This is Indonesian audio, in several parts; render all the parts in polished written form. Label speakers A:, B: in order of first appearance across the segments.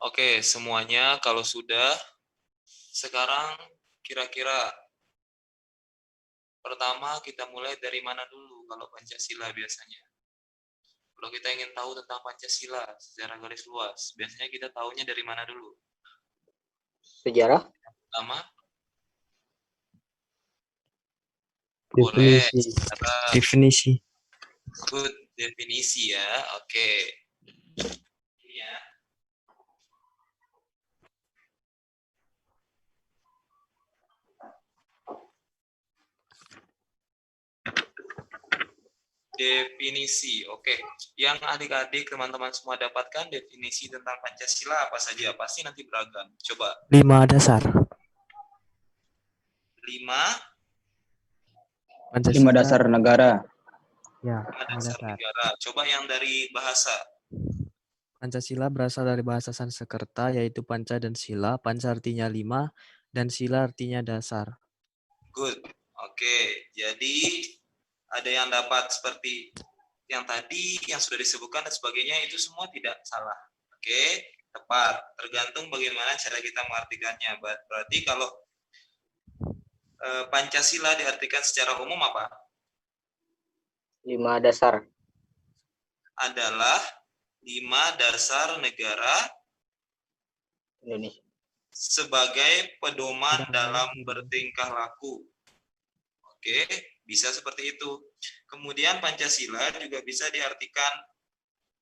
A: Oke, semuanya kalau sudah, sekarang kira-kira pertama kita mulai dari mana dulu kalau Pancasila biasanya? Kalau kita ingin tahu tentang Pancasila secara garis luas, biasanya kita tahunya dari mana dulu?
B: Sejarah?
A: Pertama, boleh
C: Definisi.
A: secara
C: Definisi.
A: good definisi ya. Oke. Ini ya. Definisi, oke. Yang adik-adik teman-teman semua dapatkan definisi tentang Pancasila apa saja? Pasti nanti beragam. Coba
C: 5 dasar.
A: 5
B: 5 dasar negara.
C: Ya,
A: 5
C: 5
A: dasar
C: dasar.
A: negara. Coba yang dari bahasa.
C: Pancasila berasal dari bahasa Sanskerta yaitu panca dan sila. Panca artinya 5 dan sila artinya dasar.
A: Good. Oke, jadi ada yang dapat seperti yang tadi yang sudah disebutkan dan sebagainya, itu semua tidak salah. Oke, tepat. Tergantung bagaimana cara kita mengartikannya. Berarti kalau Pancasila diartikan secara umum apa?
B: 5 dasar.
A: Adalah 5 dasar negara
B: Indonesia.
A: sebagai pedoman dalam bertingkah laku. Oke, bisa seperti itu. Kemudian Pancasila juga bisa diartikan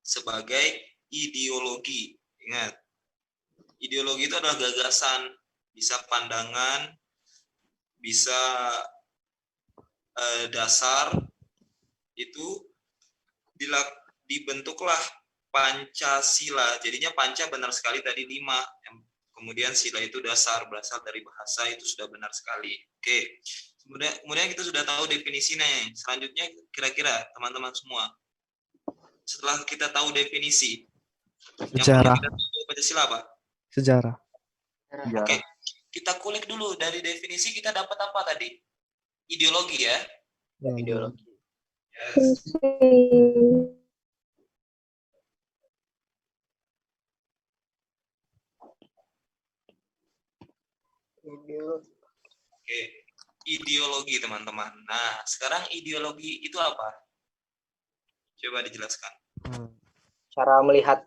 A: sebagai ideologi. Ingat, ideologi itu adalah gagasan, bisa pandangan, bisa dasar. Itu dibentuklah Pancasila. Jadinya panca benar sekali tadi 5. Kemudian sila itu dasar, berasal dari bahasa, itu sudah benar sekali. Oke. Kemudian kita sudah tahu definisinya. Selanjutnya kira-kira teman-teman semua, setelah kita tahu definisi,
C: Sejarah.
A: yang perlu kita tahu Pancasila apa?
C: Sejarah.
A: Oke, kita kulik dulu dari definisi kita dapat apa tadi? Ideologi ya.
B: Ideologi.
A: Yes. Oke, ideologi teman-teman. Nah, sekarang ideologi itu apa? Coba dijelaskan.
B: Cara melihat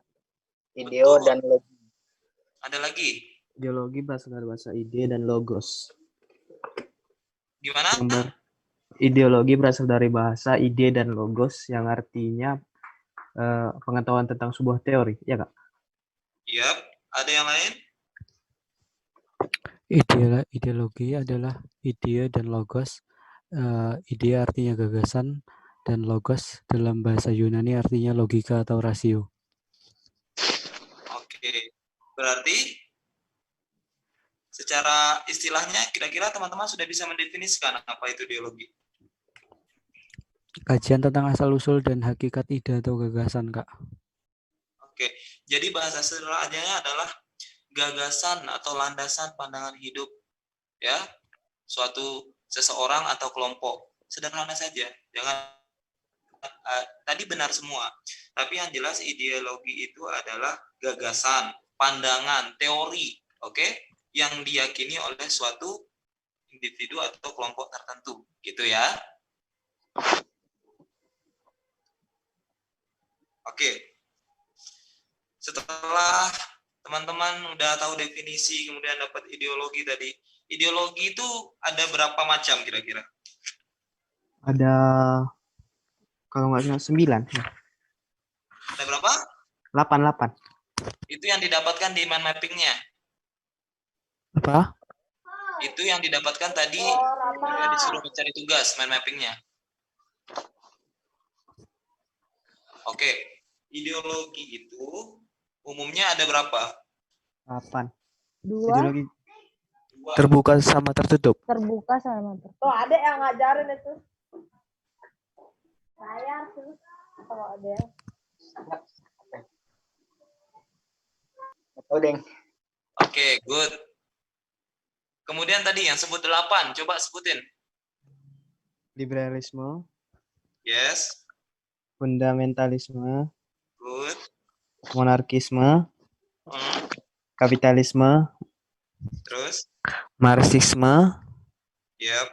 B: ideo
A: Betul.
B: dan logi.
A: Ada lagi?
C: Ideologi berasal dari bahasa ide dan logos.
A: Gimana?
C: Ideologi berasal dari bahasa ide dan logos yang artinya pengetahuan tentang sebuah teori, ya Kak?
A: Yap. Ada yang lain?
D: Ideologi adalah ide dan logos. Ide artinya gagasan dan logos dalam bahasa Yunani artinya logika atau rasio.
A: Oke. Berarti secara istilahnya kira-kira teman-teman sudah bisa mendefinisikan apa itu ideologi?
D: Kajian tentang asal-usul dan hakikat ide atau gagasan, Kak.
A: Oke. Jadi bahasa sederhananya adalah gagasan atau landasan pandangan hidup, ya, suatu seseorang atau kelompok. Sederhana saja, jangan tadi benar semua. Tapi yang jelas ideologi itu adalah gagasan, pandangan, teori, oke, yang diyakini oleh suatu individu atau kelompok tertentu, gitu ya. Oke. Setelah teman-teman udah tahu definisi, kemudian dapat ideologi tadi. Ideologi itu ada berapa macam kira-kira?
C: Ada kalau nggak salah 9.
A: Ada berapa?
C: 8.
A: Itu yang didapatkan di mind mapping-nya.
D: Apa?
A: Itu yang didapatkan tadi disuruh mencari tugas mind mapping-nya. Oke, ideologi itu umumnya ada berapa?
C: 8.
E: 2.
C: Ideologi
D: Terbuka sama tertutup.
E: Terbuka sama tertutup. Tuh ada yang ngajarin itu. Saya tuh kalau ada.
B: Odeng.
A: Oke, good. Kemudian tadi yang sebut 8, coba sebutin.
C: liberalisme,
A: Yes,
C: fundamentalisme,
A: good,
C: monarkisme,
A: Hmm,
C: kapitalisme,
A: terus,
C: marxisme,
A: yap,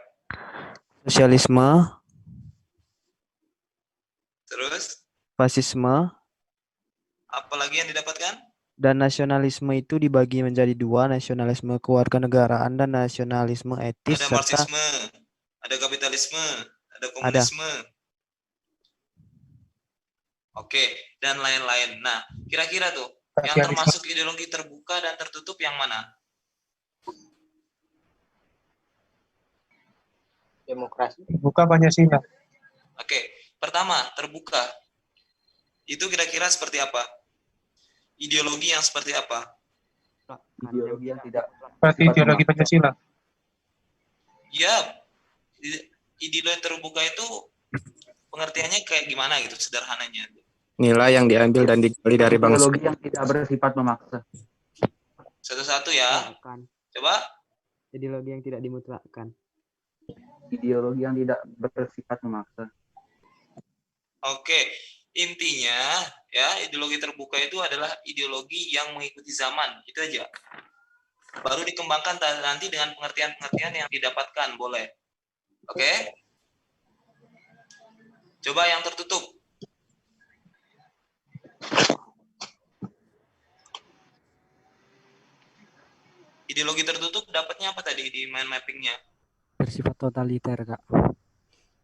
C: sosialisme,
A: terus,
C: fasisme,
A: apalagi yang didapatkan?
C: dan nasionalisme itu dibagi menjadi dua, nasionalisme kewarganegaraan dan nasionalisme etis,
A: Ada
C: serta
A: marxisme, ada kapitalisme, ada
C: ada
A: komunisme. Oke, dan lain-lain. Nah, kira-kira tuh yang termasuk ideologi terbuka dan tertutup yang mana?
B: Demokrasi.
F: Buka Pancasila.
A: Oke, pertama, terbuka. Itu kira-kira seperti apa? Ideologi yang seperti apa?
G: Ideologi yang tidak
F: Berarti ideologi Pancasila.
A: Ya, ideologi terbuka itu pengertiannya kayak gimana gitu, sederhananya.
H: Nilai yang diambil dan digali dari bangsa.
G: ideologi yang tidak bersifat memaksa.
A: Satu-satu ya. Coba.
C: ideologi yang tidak dimutlakkan.
G: Ideologi yang tidak bersifat memaksa.
A: Oke, intinya ya ideologi terbuka itu adalah ideologi yang mengikuti zaman, itu aja. Baru dikembangkan nanti dengan pengertian-pengertian yang didapatkan, boleh. Oke? Coba yang tertutup. Ideologi tertutup dapatnya apa tadi di mind mappingnya?
D: Bersifat totaliter, Kak.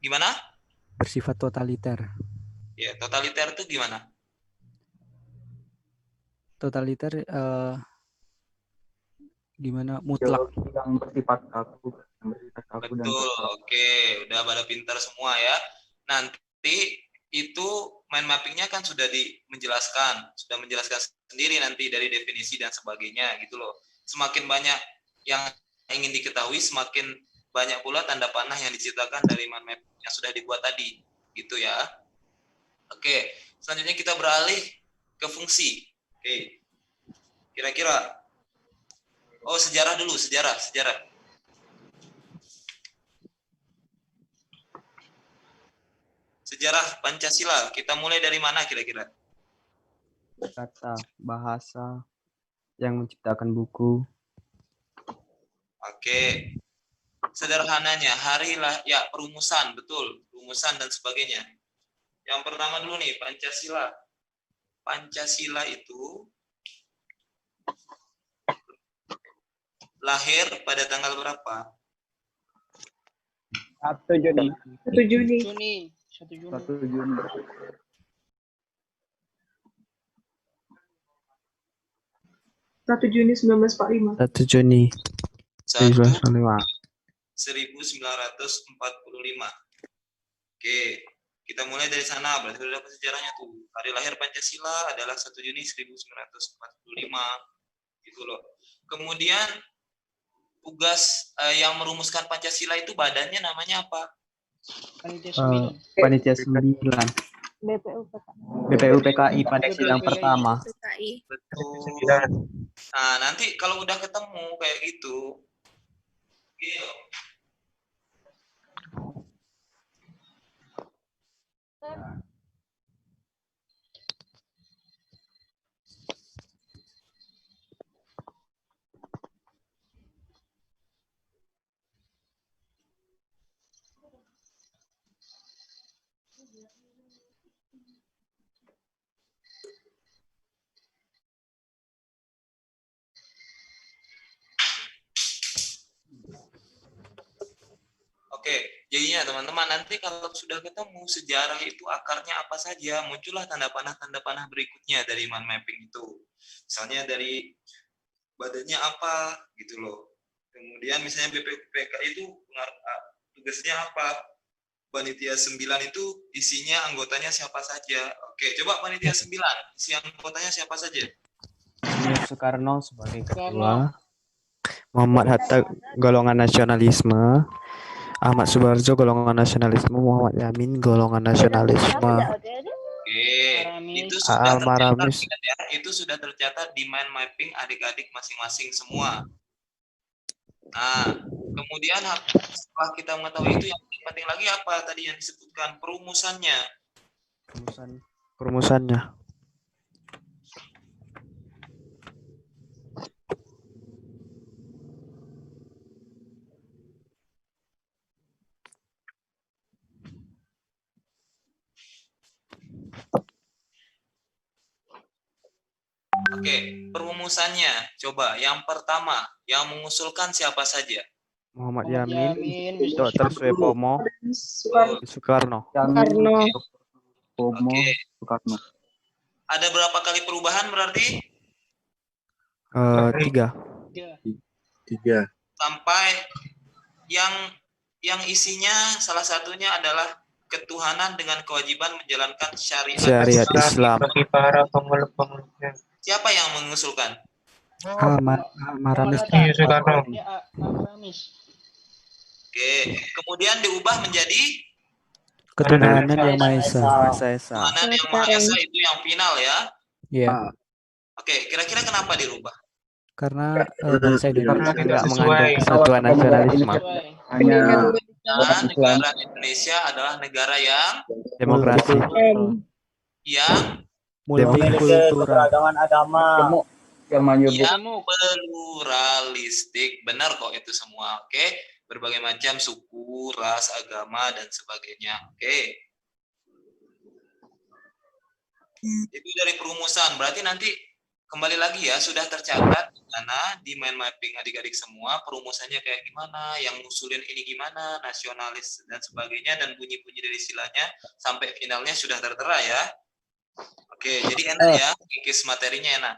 A: Gimana?
D: Bersifat totaliter.
A: Ya, totaliter itu gimana?
D: Totaliter gimana? Mutlak.
G: Ideologi yang bersifat kaku, yang bersifat kaku dan
A: Betul,
G: total.
A: oke. Udah pada pintar semua ya. Nanti itu mind mappingnya kan sudah sudah menjelaskan sendiri nanti dari definisi dan sebagainya gitu loh. Semakin banyak yang ingin diketahui, semakin banyak pula tanda panah yang diciptakan dari mind map yang sudah dibuat tadi, gitu ya. Oke, selanjutnya kita beralih ke fungsi. Oke, kira-kira, oh sejarah dulu, sejarah. Sejarah Pancasila, kita mulai dari mana kira-kira?
C: Kata, bahasa, yang menciptakan buku.
A: Oke, sederhananya hari lah ya perumusan, betul, perumusan dan sebagainya. Yang pertama dulu nih Pancasila. Pancasila itu lahir pada tanggal berapa?
B: 1 Juni.
E: 1 Juni.
G: 1 Juni.
E: 1 Juni 1945.
C: 1 Juni
A: 1945.
C: 1945.
A: Oke, kita mulai dari sana. Berarti sudah dapat sejarahnya tuh. Hari lahir Pancasila adalah 1 Juni 1945. Gitu loh. Kemudian tugas yang merumuskan Pancasila itu badannya namanya apa?
C: Panitia 9. BPUPKI Pancasila yang pertama.
A: Betul. Nah, nanti kalau udah ketemu kayak gitu, gini loh. Oke, jadinya teman-teman nanti kalau sudah ketemu sejarah itu akarnya apa saja, muncullah tanda panah berikutnya dari mind mapping itu. Misalnya dari badannya apa gitu loh. Kemudian misalnya BPUPK itu tugasnya apa? Panitia 9 itu isinya anggotanya siapa saja. Oke, coba panitia 9, isi anggotanya siapa saja?
C: Insinyur Soekarno sebagai ketua, Muhammad Hatta golongan nasionalisme, Ahmad Subarjo golongan nasionalisme, Muhammad Yamin golongan nasionalisme.
A: Oke, itu sudah
C: Almarhum
A: tercatat ya. Itu sudah tercatat di mind mapping adik-adik masing-masing semua. Nah, kemudian setelah kita mengetahui itu yang penting lagi apa tadi yang disebutkan perumusannya.
C: Perumusannya.
A: Oke, perumusannya. Coba yang pertama, yang mengusulkan siapa saja?
C: Muhammad Yamin, Dr. Suepomo,
E: Soekarno.
C: Soekarno.
B: Soekarno.
G: Pomo,
A: Oke.
G: Soekarno.
A: Ada berapa kali perubahan berarti?
C: 3.
H: 3.
A: Sampai yang isinya salah satunya adalah ketuhanan dengan kewajiban menjalankan syariat.
C: Syariat Islam.
F: Bagi para pemeluk-pemeluknya.
A: Siapa yang mengusulkan?
D: Maramis.
F: Iya, Soekarno.
A: Oke, kemudian diubah menjadi
D: Ketuhanan yang Maha Esa.
C: Maha Esa.
A: ketuhanan yang Maha Esa, itu yang final ya.
D: Ya,
A: Oke, kira-kira kenapa dirubah?
D: karena bangsa Indonesia
F: Tidak
C: Enggak
F: sesuai.
C: mengandung kesatuan nasionalisme.
G: Hanya
A: Nah, negara Indonesia adalah negara yang
C: Demokrasi. Multikultural.
G: yang menyebut
A: yang pluralistik. Benar kok itu semua. Oke, berbagai macam suku, ras, agama dan sebagainya. Oke. Itu dari perumusan. Berarti nanti kembali lagi ya, sudah tercatat di mana di mind mapping adik-adik semua perumusannya kayak gimana, yang ngusulin ini gimana, nasionalis dan sebagainya, dan bunyi-bunyi dari silanya sampai finalnya sudah tertera ya. Oke, jadi enak ya, kikis materinya enak.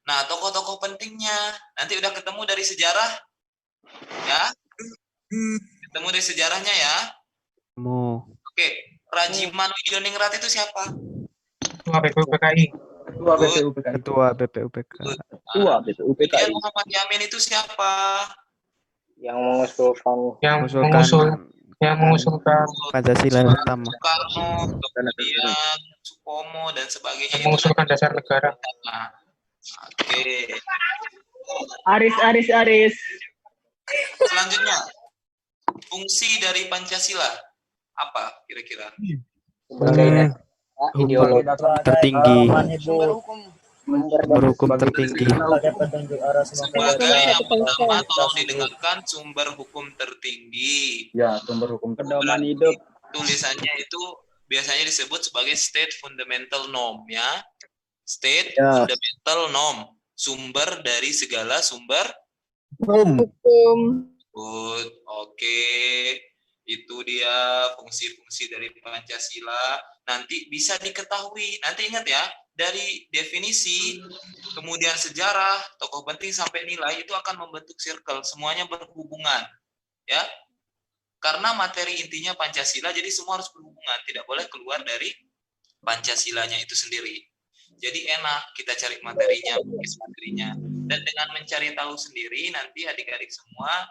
A: Nah, tokoh-tokoh pentingnya nanti udah ketemu dari sejarah ya. Ketemu dari sejarahnya ya. Oke, Rajiman Widioningrat itu siapa?
F: Ketua BPUPKI.
G: Ketua BPUPKI.
C: Ketua BPUPK.
B: Ketua BPUPKI.
A: Kemudian Muhammad Yamin itu siapa?
B: Yang mengusulkan
F: Yang mengusulkan
C: Pancasila pertama.
A: Soekarno, kemudian Supomo dan sebagainya.
F: yang mengusulkan dasar negara.
A: Nah, oke.
E: Aris.
A: Selanjutnya, fungsi dari Pancasila apa kira-kira?
B: sebagai ideologi
C: Tertinggi.
B: berhukum
C: Berhukum tertinggi.
A: Sebagai yang pertama, tolong didengarkan, sumber hukum tertinggi.
G: Ya, sumber hukum
B: pedoman hidup.
A: Tulisannya itu biasanya disebut sebagai state fundamental norm ya. State
B: Ya.
A: fundamental norm, sumber dari segala sumber.
B: Hukum.
A: Good. Oke. Itu dia fungsi-fungsi dari Pancasila. Nanti bisa diketahui. Nanti ingat ya, dari definisi, kemudian sejarah, tokoh penting sampai nilai itu akan membentuk circle. Semuanya berhubungan. Ya. Karena materi intinya Pancasila, jadi semua harus berhubungan. Tidak boleh keluar dari Pancasilanya itu sendiri. Jadi enak kita cari materinya, fokus materinya. Dan dengan mencari tahu sendiri, nanti adik-adik semua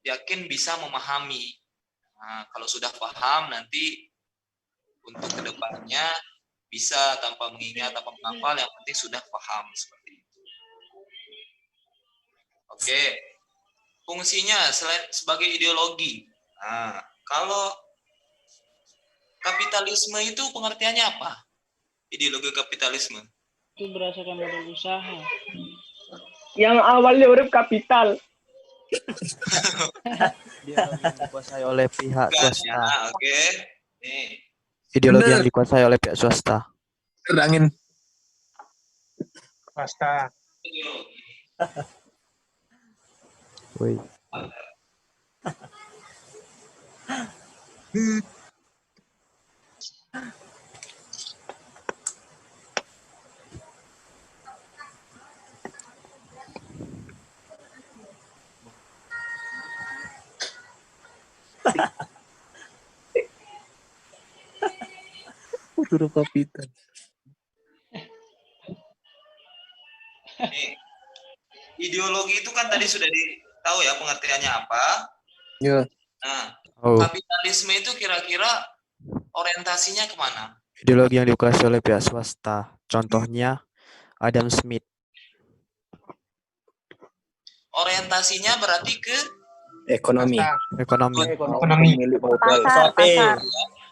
A: yakin bisa memahami. Nah, kalau sudah paham, nanti untuk kedepannya bisa tanpa mengingat, tanpa menghafal, yang penting sudah paham seperti itu. Oke, fungsinya selain sebagai ideologi. Nah, kalau kapitalisme itu pengertiannya apa? Ideologi kapitalisme.
I: Itu berdasarkan model usaha.
E: Yang awalnya huruf kapital.
C: Ideologi yang dikuasai oleh pihak swasta.
A: Ya, oke. Nih.
C: Ideologi yang dikuasai oleh pihak swasta.
H: Terangin.
F: Swasta.
A: Ideologi.
C: Woi.
H: Huruf kapital.
A: Nih. Ideologi itu kan tadi sudah tahu ya pengertiannya apa.
H: Ya.
A: Nah,
C: Oh,
A: kapitalisme itu kira-kira orientasinya kemana?
C: ideologi yang dikuasai oleh pihak swasta. Contohnya Adam Smith.
A: Orientasinya berarti ke
H: Ekonomi.
C: Ekonomi.
F: Ekonomi.
B: Pasar.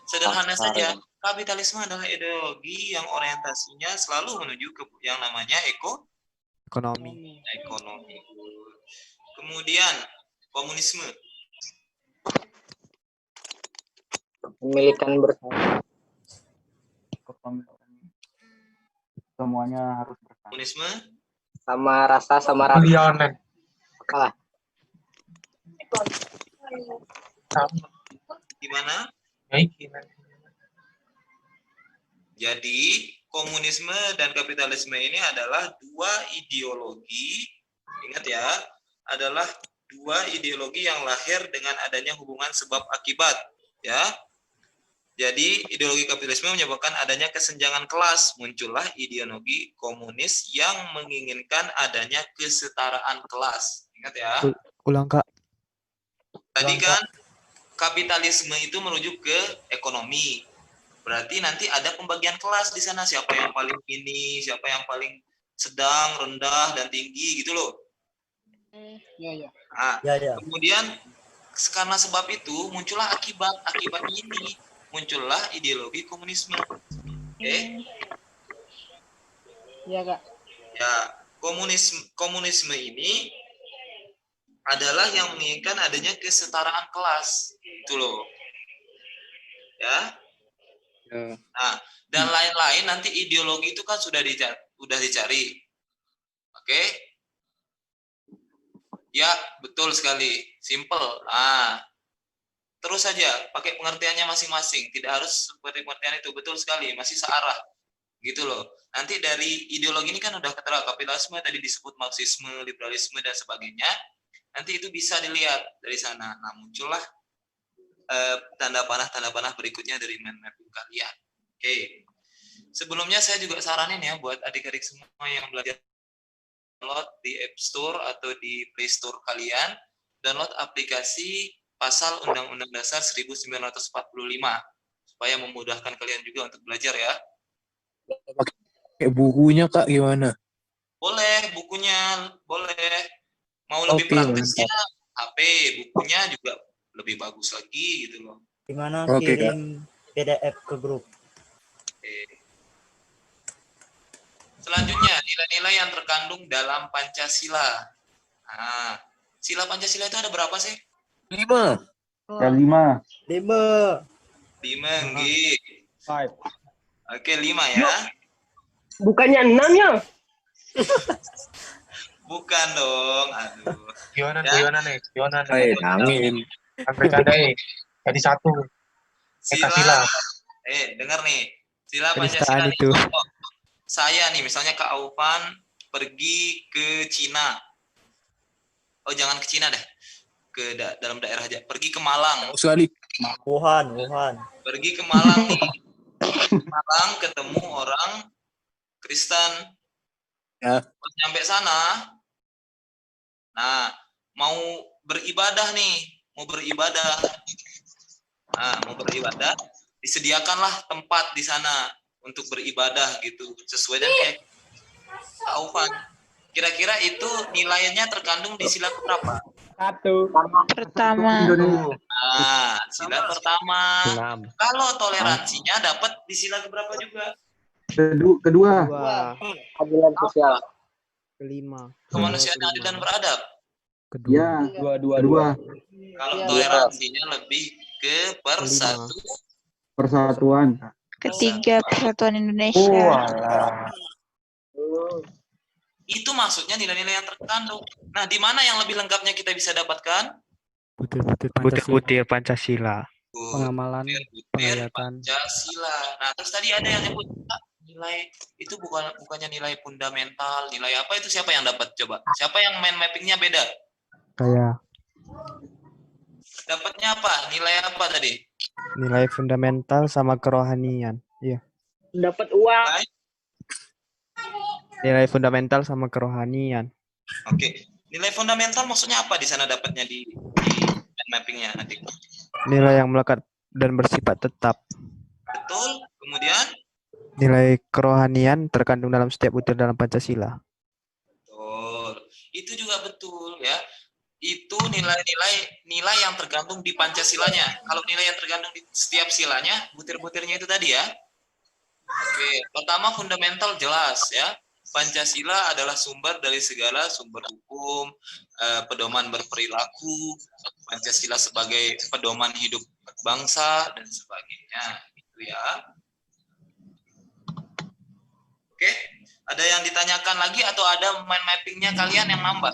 A: sederhana saja. Kapitalisme adalah ideologi yang orientasinya selalu menuju ke yang namanya
C: Ekonomi.
A: ekonomi. Kemudian komunisme.
B: Kepemilikan bersama.
G: semuanya harus bersama.
A: Komunisme
B: Sama rasa sama rasa.
F: Kuliah online.
B: Kalah.
F: Sama.
A: gimana?
F: Baik.
A: Jadi komunisme dan kapitalisme ini adalah dua ideologi, ingat ya, adalah dua ideologi yang lahir dengan adanya hubungan sebab akibat, ya. Jadi ideologi kapitalisme menyebabkan adanya kesenjangan kelas, muncullah ideologi komunis yang menginginkan adanya kesetaraan kelas. Ingat ya.
C: Ulang, Kak.
A: Tadi kan kapitalisme itu merujuk ke ekonomi. Berarti nanti ada pembagian kelas di sana, siapa yang paling ini, siapa yang paling sedang, rendah, dan tinggi gitu loh.
I: Iya.
A: Nah,
B: Ya.
A: kemudian karena sebab itu muncullah akibat ini muncullah ideologi komunisme. Oke?
I: Iya, Kak.
A: Ya, komunisme ini adalah yang menginginkan adanya kesetaraan kelas, itu loh. Ya. Nah, dan lain-lain nanti ideologi itu kan sudah dicari. Oke? Ya, betul sekali. Simple. Terus saja pakai pengertiannya masing-masing. Tidak harus seperti pengertian itu. Betul sekali, masih searah. Gitu loh. Nanti dari ideologi ini kan udah ketera kapitalisme, tadi disebut marxisme, liberalisme, dan sebagainya. Nanti itu bisa dilihat dari sana. Nah, muncullah tanda panah berikutnya dari mind mapping kalian. Oke. Sebelumnya saya juga saranin ya buat adik-adik semua yang belajar, download di App Store atau di Play Store kalian, download aplikasi Pasal Undang-Undang Dasar 1945 supaya memudahkan kalian juga untuk belajar ya.
H: Kayak bukunya Kak gimana?
A: Boleh bukunya, boleh. Mau lebih
H: Oke,
A: praktisnya HP, bukunya juga lebih bagus lagi gitu loh.
B: Gimana
H: Oke,
B: kirim PDF ke grup?
A: Oke. Selanjutnya, nilai-nilai yang terkandung dalam Pancasila. Nah, sila Pancasila itu ada berapa sih?
H: 5.
G: Ya 5.
B: 5.
A: 5, nggih.
E: 5.
A: Oke, 5 ya.
E: Bukannya 6 ya?
A: Bukan dong, aduh.
F: Gimana
A: Ya.
F: nih?
H: Nangin.
F: Bercanda jadi satu.
A: Sila. Dengar nih. Sila
C: Penistaan
A: Pancasila nih.
C: itu.
A: Contoh. Saya nih, misalnya Kak Aufan pergi ke Cina. Oh, jangan ke Cina deh. Ke dalam daerah aja. Pergi ke Malang.
H: Sekali.
B: Wuhan.
A: Pergi ke Malang nih. Malang ketemu orang Kristen.
H: Ya.
A: Pas nyampe sana, nah mau beribadah nih, mau beribadah, disediakanlah tempat di sana untuk beribadah gitu, sesuai dengan kayak Aufan. Kira-kira itu nilainya terkandung di sila berapa?
E: 1.
I: Pertama.
A: Nah, sila pertama. Kalau toleransinya dapat di sila berapa juga?
G: Kedua.
B: Keadilan sosial.
C: Kelima.
A: Kemanusiaan adil dan beradab.
G: Ya. Kedua.
A: Kalau toleransinya lebih ke
G: Persatuan.
I: Ketiga, Persatuan Indonesia.
A: Itu maksudnya nilai-nilai yang terkandung. Nah, di mana yang lebih lengkapnya kita bisa dapatkan?
C: Butir-butir Pancasila.
D: Pengamalan,
A: Butir
D: penghayatan.
A: Pancasila. Nah, terus tadi ada yang nyebut nilai itu bukannya nilai fundamental, nilai apa itu siapa yang dapat coba? Siapa yang main mappingnya beda?
D: Kayak
A: Dapatnya apa? Nilai apa tadi?
C: Nilai fundamental sama kerohanian. Iya.
E: Dapat uang.
C: Nilai fundamental sama kerohanian.
A: Oke. Nilai fundamental maksudnya apa di sana dapatnya di main mappingnya nanti?
C: Nilai yang melekat dan bersifat tetap.
A: Betul. Kemudian
C: Nilai kerohanian terkandung dalam setiap butir dalam Pancasila.
A: betul. Itu juga betul ya. Itu nilai yang tergantung di Pancasilanya. Kalau nilai yang tergantung di setiap silanya, butir-butirnya itu tadi ya. Oke, pertama fundamental jelas ya. Pancasila adalah sumber dari segala sumber hukum, pedoman berperilaku, Pancasila sebagai pedoman hidup bangsa dan sebagainya, gitu ya. Oke, Ada yang ditanyakan lagi atau ada mind mappingnya kalian yang nambah?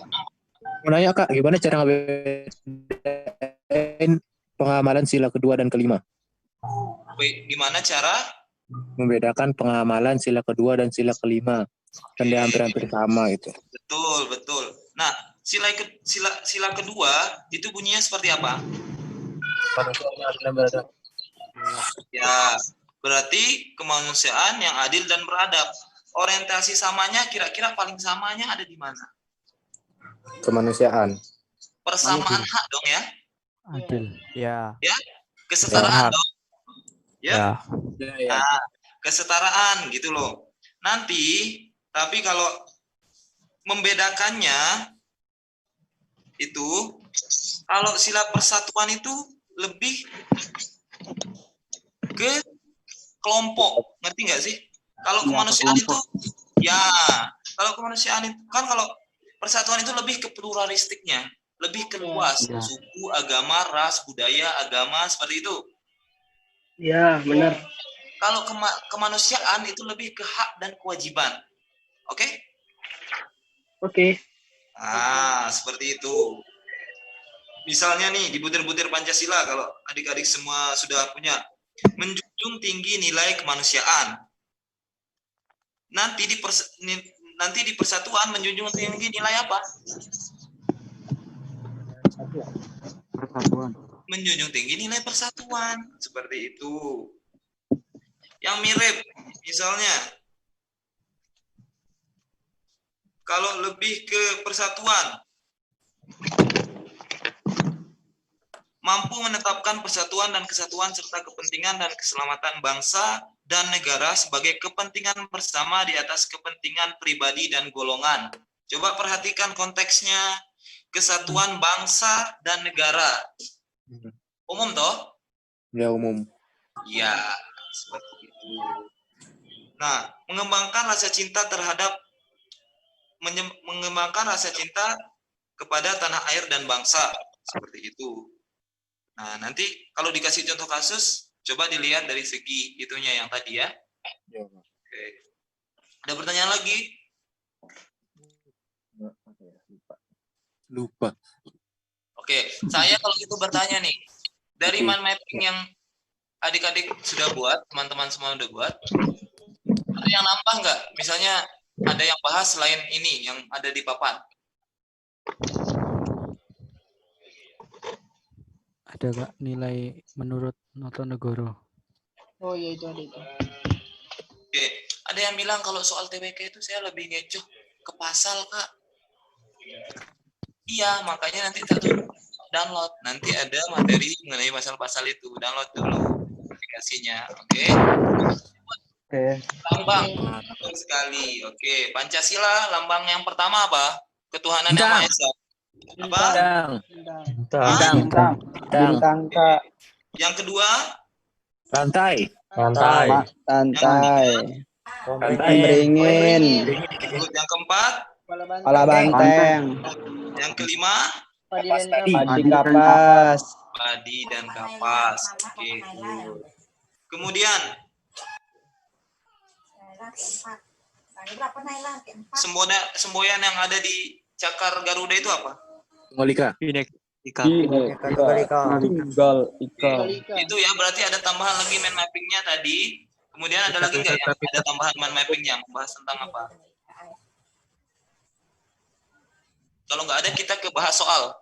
H: Mau nanya Kak, gimana cara ngebedain pengamalan sila kedua dan kelima?
A: Gimana cara?
H: Membedakan pengamalan sila kedua dan sila kelima. Kan dia hampir-hampir sama itu.
A: Betul, betul. Nah, sila kedua itu bunyinya seperti apa? Ya, berarti kemanusiaan yang adil dan beradab. Orientasi samanya kira-kira paling samanya ada di mana?
B: Kemanusiaan.
A: Persamaan hak dong ya?
D: Adil.
C: Ya.
A: Ya, kesetaraan
C: Ya.
A: dong. Ya.
H: Ya.
A: Nah, kesetaraan gitu loh. Nanti, tapi kalau membedakannya itu, kalau sila persatuan itu lebih ke kelompok, ngerti nggak sih? Kalau kemanusiaan itu, ya, kalau kemanusiaan itu kan kalau persatuan itu lebih ke pluralistiknya, lebih ke luas, suku, agama, ras, budaya, agama, seperti itu.
E: Ya, benar.
A: Kalau kemanusiaan itu lebih ke hak dan kewajiban. Oke?
E: Oke.
A: Ah, seperti itu. Misalnya nih, di butir-butir Pancasila, kalau adik-adik semua sudah punya, menjunjung tinggi nilai kemanusiaan. Nanti di persatuan menjunjung tinggi nilai apa?
G: Persatuan.
A: Menjunjung tinggi nilai persatuan. Seperti itu. Yang mirip, misalnya, kalau lebih ke persatuan, mampu menetapkan persatuan dan kesatuan serta kepentingan dan keselamatan bangsa dan negara sebagai kepentingan bersama di atas kepentingan pribadi dan golongan. Coba perhatikan konteksnya, kesatuan bangsa dan negara. Umum toh?
H: Ya, umum.
A: Ya, seperti itu. Nah, mengembangkan rasa cinta kepada tanah air dan bangsa, seperti itu. Nah, nanti kalau dikasih contoh kasus, coba dilihat dari segi itunya yang tadi ya. Oke. Ada pertanyaan lagi?
H: Lupa.
A: Oke, saya kalau gitu bertanya nih, dari mind mapping yang adik-adik sudah buat, teman-teman semua udah buat, ada yang nambah nggak? Misalnya ada yang bahas selain ini yang ada di papan?
D: Ada Kak nilai menurut Notonegoro.
I: Oh iya itu ada itu.
A: Oke, ada yang bilang kalau soal TBK itu saya lebih ngecoh ke pasal, Kak. Iya, makanya nanti satu download. Nanti ada materi mengenai pasal-pasal itu. Download dulu aplikasinya, oke?
G: Oke.
A: Lambang, betul sekali. Oke, Pancasila lambang yang pertama apa? Ketuhanan Yang Maha Esa. Apa?
B: Bintang, Kak.
A: Yang kedua?
H: Rantai.
B: Santai. Beringin.
A: Yang keempat?
B: Kepala banteng.
A: Yang kelima?
B: Padi kapas.
A: Padi dan kapas. Oke. Kemudian semboyan yang ada di cakar Garuda itu apa?
H: Tunggal Ika.
B: Tunggal Ika.
A: Itu ya, berarti ada tambahan lagi mind mappingnya tadi. Kemudian ada lagi nggak yang ada tambahan mind mappingnya membahas tentang apa? Kalau nggak ada, kita ke bahas soal.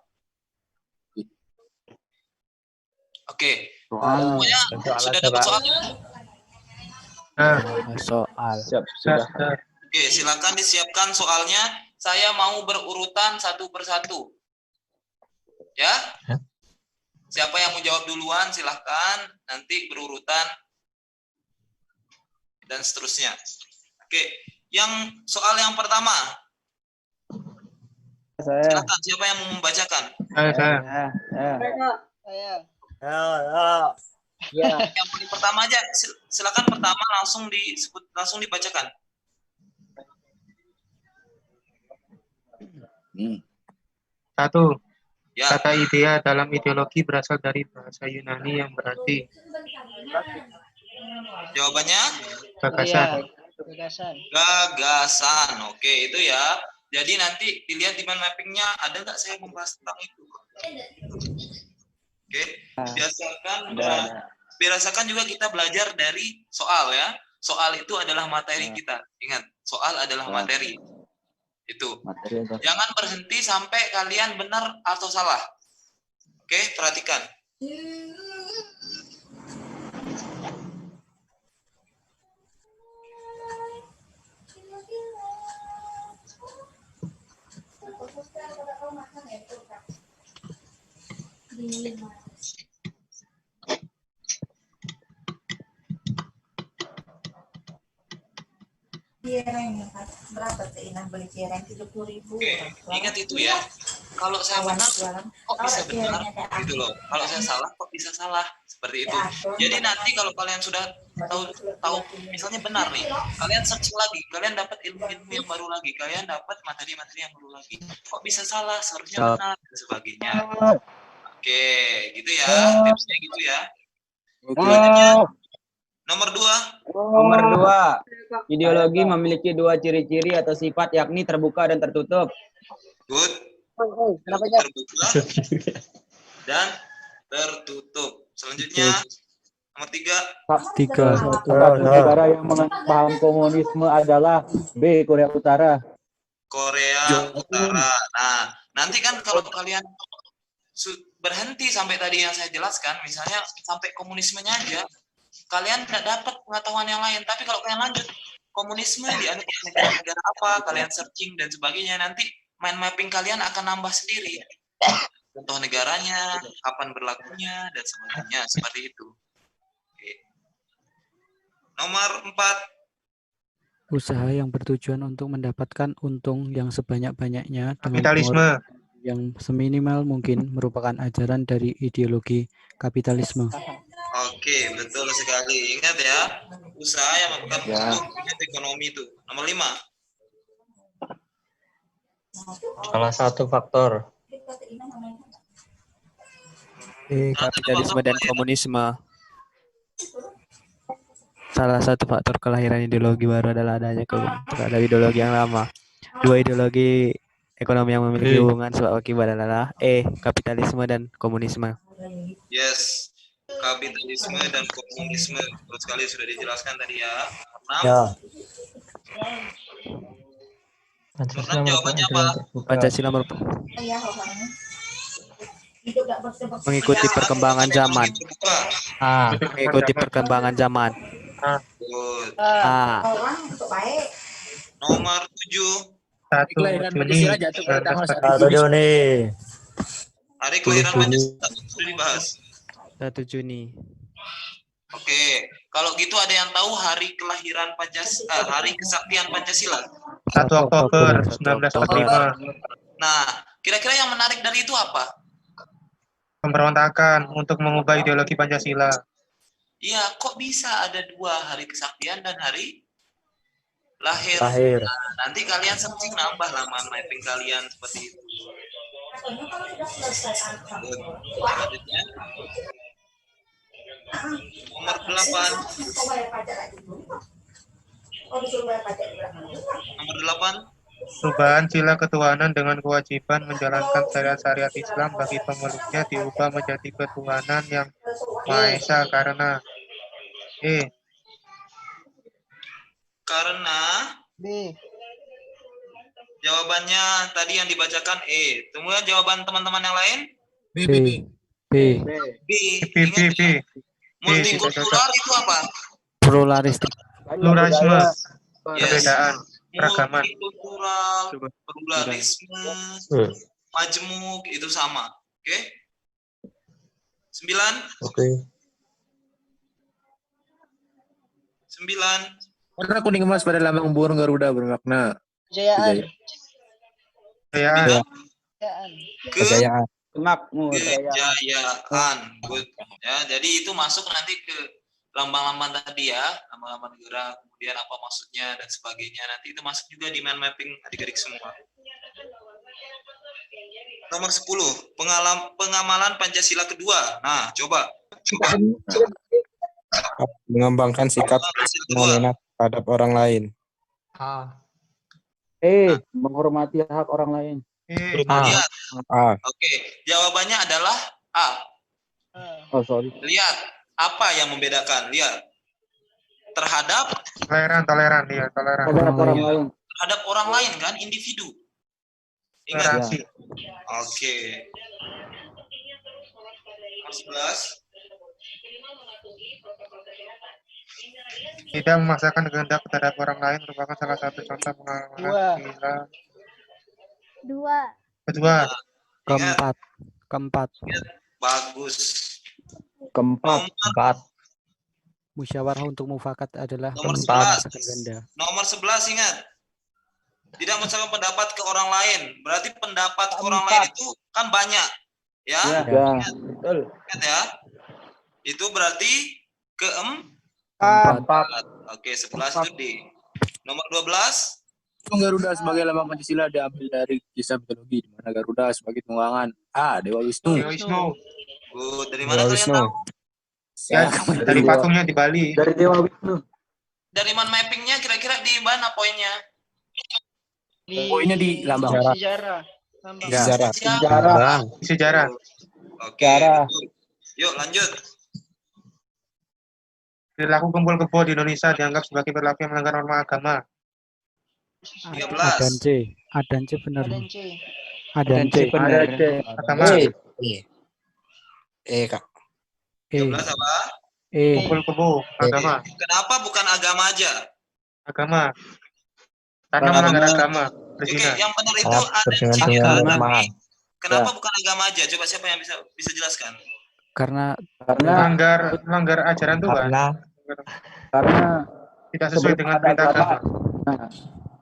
A: Oke. Semuanya sudah dapat soalnya?
C: Soal.
B: Sudah.
A: Oke, silakan disiapkan soalnya. Saya mau berurutan satu persatu. Ya? Siapa yang mau jawab duluan, silahkan. Nanti berurutan. Dan seterusnya. Oke, yang soal yang pertama.
B: Saya.
A: Silakan, siapa yang mau membacakan?
B: Ya.
A: Yang paling pertama aja, silakan pertama langsung dibacakan.
F: Satu,
A: Ya.
F: kata idea dalam ideologi berasal dari bahasa Yunani yang berarti
A: Jawabannya?
F: gagasan.
I: Gagasan.
A: Gagasan. Oke, itu ya. Jadi nanti dilihat di mind mappingnya ada nggak saya membahas tentang itu. Oke, biasakan juga kita belajar dari soal ya. Soal itu adalah materi kita. Ingat, soal adalah materi. Itu. Jangan berhenti sampai kalian benar atau salah. Oke, perhatikan.
J: Berapa seinah beli cireng 70.000.
A: Oke, ingat itu ya. Kalau saya benar, kok bisa benar? Gitu loh. Kalau saya salah, kok bisa salah? Seperti itu. Jadi nanti kalau kalian sudah tahu misalnya benar nih, kalian searching lagi, kalian dapat ilmu-ilmu yang baru lagi, kalian dapat materi-materi yang baru lagi. Kok bisa salah? Seharusnya benar dan sebagainya. Oke, gitu ya. Tipsnya gitu ya. Selanjutnya, nomor 2.
B: Nomor 2. Ideologi memiliki 2 ciri-ciri atau sifat, yakni terbuka dan tertutup.
A: Good. Terbuka dan tertutup. Selanjutnya, nomor 3.
D: 3.
G: Satu negara yang paham komunisme adalah B. Korea Utara.
A: Korea Utara. Nah, nanti kan kalau kalian berhenti sampai tadi yang saya jelaskan, misalnya sampai komunismenya aja, kalian tidak dapat pengetahuan yang lain. Tapi kalau kalian lanjut komunisme di negara apa, kalian searching dan sebagainya, nanti mind mapping kalian akan nambah sendiri. Contoh negaranya, kapan berlakunya, dan sebagainya. Seperti itu. Oke. Nomor 4.
D: Usaha yang bertujuan untuk mendapatkan untung yang sebanyak-banyaknya dengan
F: Kapitalisme.
D: yang seminimal mungkin merupakan ajaran dari ideologi kapitalisme.
A: Oke, betul sekali. Ingat ya, usaha yang membuat untung ekonomi itu. Nomor 5.
H: Salah satu faktor.
C: Kapitalisme dan komunisme. Salah satu faktor kelahiran ideologi baru adalah adanya terhadap ideologi yang lama. 2 ideologi ekonomi yang memiliki hubungan sebab akibat adalah kapitalisme dan komunisme.
A: Yes, kapitalisme dan komunisme. Betul sekali, sudah dijelaskan tadi ya. 6. Nomor 6 jawabannya apa?
C: Pancasila mengikuti perkembangan zaman. Mengikuti perkembangan zaman.
A: Nomor 7.
F: 1
H: Juni.
A: Hari kelahiran Pancasila sudah dibahas.
C: 1 Juni.
A: Oke, kalau gitu ada yang tahu hari kelahiran Pancasila, hari kesaktian Pancasila?
F: 1 Oktober 1945.
A: Nah, kira-kira yang menarik dari itu apa?
F: Pemberontakan untuk mengubah ideologi Pancasila.
A: Iya, kok bisa ada 2 hari kesaktian dan hari lahir? Nah, nanti kalian searching nambah laman mapping kalian seperti itu. Selanjutnya, nomor 8. Nomor 8.
F: Perubahan sila ketuhanan dengan kewajiban menjalankan syariat-syariat Islam bagi pemeluknya diubah menjadi ketuhanan yang Maha Esa karena
A: Karena jawabannya tadi yang dibacakan Kemudian jawaban teman-teman yang lain?
D: B.
A: Ingat ya. Multikultural itu apa?
D: Pluralistik.
F: pluralisme,
A: Yes.
F: perbedaan, keragaman.
A: Multikultural, pluralisme, majemuk itu sama. Oke? 9.
H: Oke.
A: 9.
H: Warna kuning emas pada lambang burung Garuda bermakna
I: Kejayaan.
F: Kejayaan.
I: Kejayaan.
B: Makmur.
A: Kejayaan. Good. Ya, jadi itu masuk nanti ke lambang-lambang tadi ya, lambang-lambang negara, kemudian apa maksudnya dan sebagainya. Nanti itu masuk juga di mind mapping adik-adik semua. Nomor 10, pengamalan Pancasila kedua. Nah, coba.
H: mengembangkan sikap terhadap orang lain.
F: A.
G: Menghormati hak orang lain.
A: Lihat.
H: A.
A: Oke, jawabannya adalah A.
G: Oh, sorry.
A: Lihat, apa yang membedakan? Lihat. Terhadap
F: Toleran, ya, toleran.
G: Terhadap orang lain.
A: terhadap orang lain kan, individu. Ingat.
F: Toleransi.
A: Oke. Nomor 11.
F: Tidak memaksakan kehendak terhadap orang lain merupakan salah satu contoh pengamalan sila. Kedua.
D: Keempat.
A: Bagus.
G: Keempat.
D: Musyawarah untuk mufakat adalah
A: Nomor
D: memaksakan
A: 11.
D: ganda.
A: Nomor 11 ingat. Tidak memaksakan pendapat ke orang lain. Berarti pendapat ke orang lain itu kan banyak. Ya.
G: Betul.
A: Ingat ya. Itu berarti
G: Keempat.
A: Oke, 11 itu D. Nomor 12.
H: Garuda sebagai lambang Pancasila diambil dari kisah mitologi di mana Garuda sebagai tunggangan A. Dewa Wisnu.
A: Good. Dari mana kalian tahu?
F: Ya, dari patungnya di Bali.
G: Dari Dewa Wisnu.
A: Dari mind mappingnya kira-kira di mana poinnya?
H: Poinnya di lambang.
I: Sejarah.
F: Sejarah.
A: Oke. Betul. Yuk lanjut.
F: Perilaku kumpul kebo di Indonesia dianggap sebagai perilaku yang melanggar norma agama.
A: 13.
D: Adan C benar.
G: Adan C benar.
F: Agama.
H: Kak.
A: 13 apa?
F: Kumpul kebo, agama.
A: Kenapa bukan agama aja?
F: Agama. Karena melanggar agama.
A: Oke, yang benar itu ada C. Kenapa bukan agama aja? Coba siapa yang bisa jelaskan?
D: Karena
F: melanggar ajaran Tuhan.
G: Karena
F: tidak sesuai dengan perintah agama.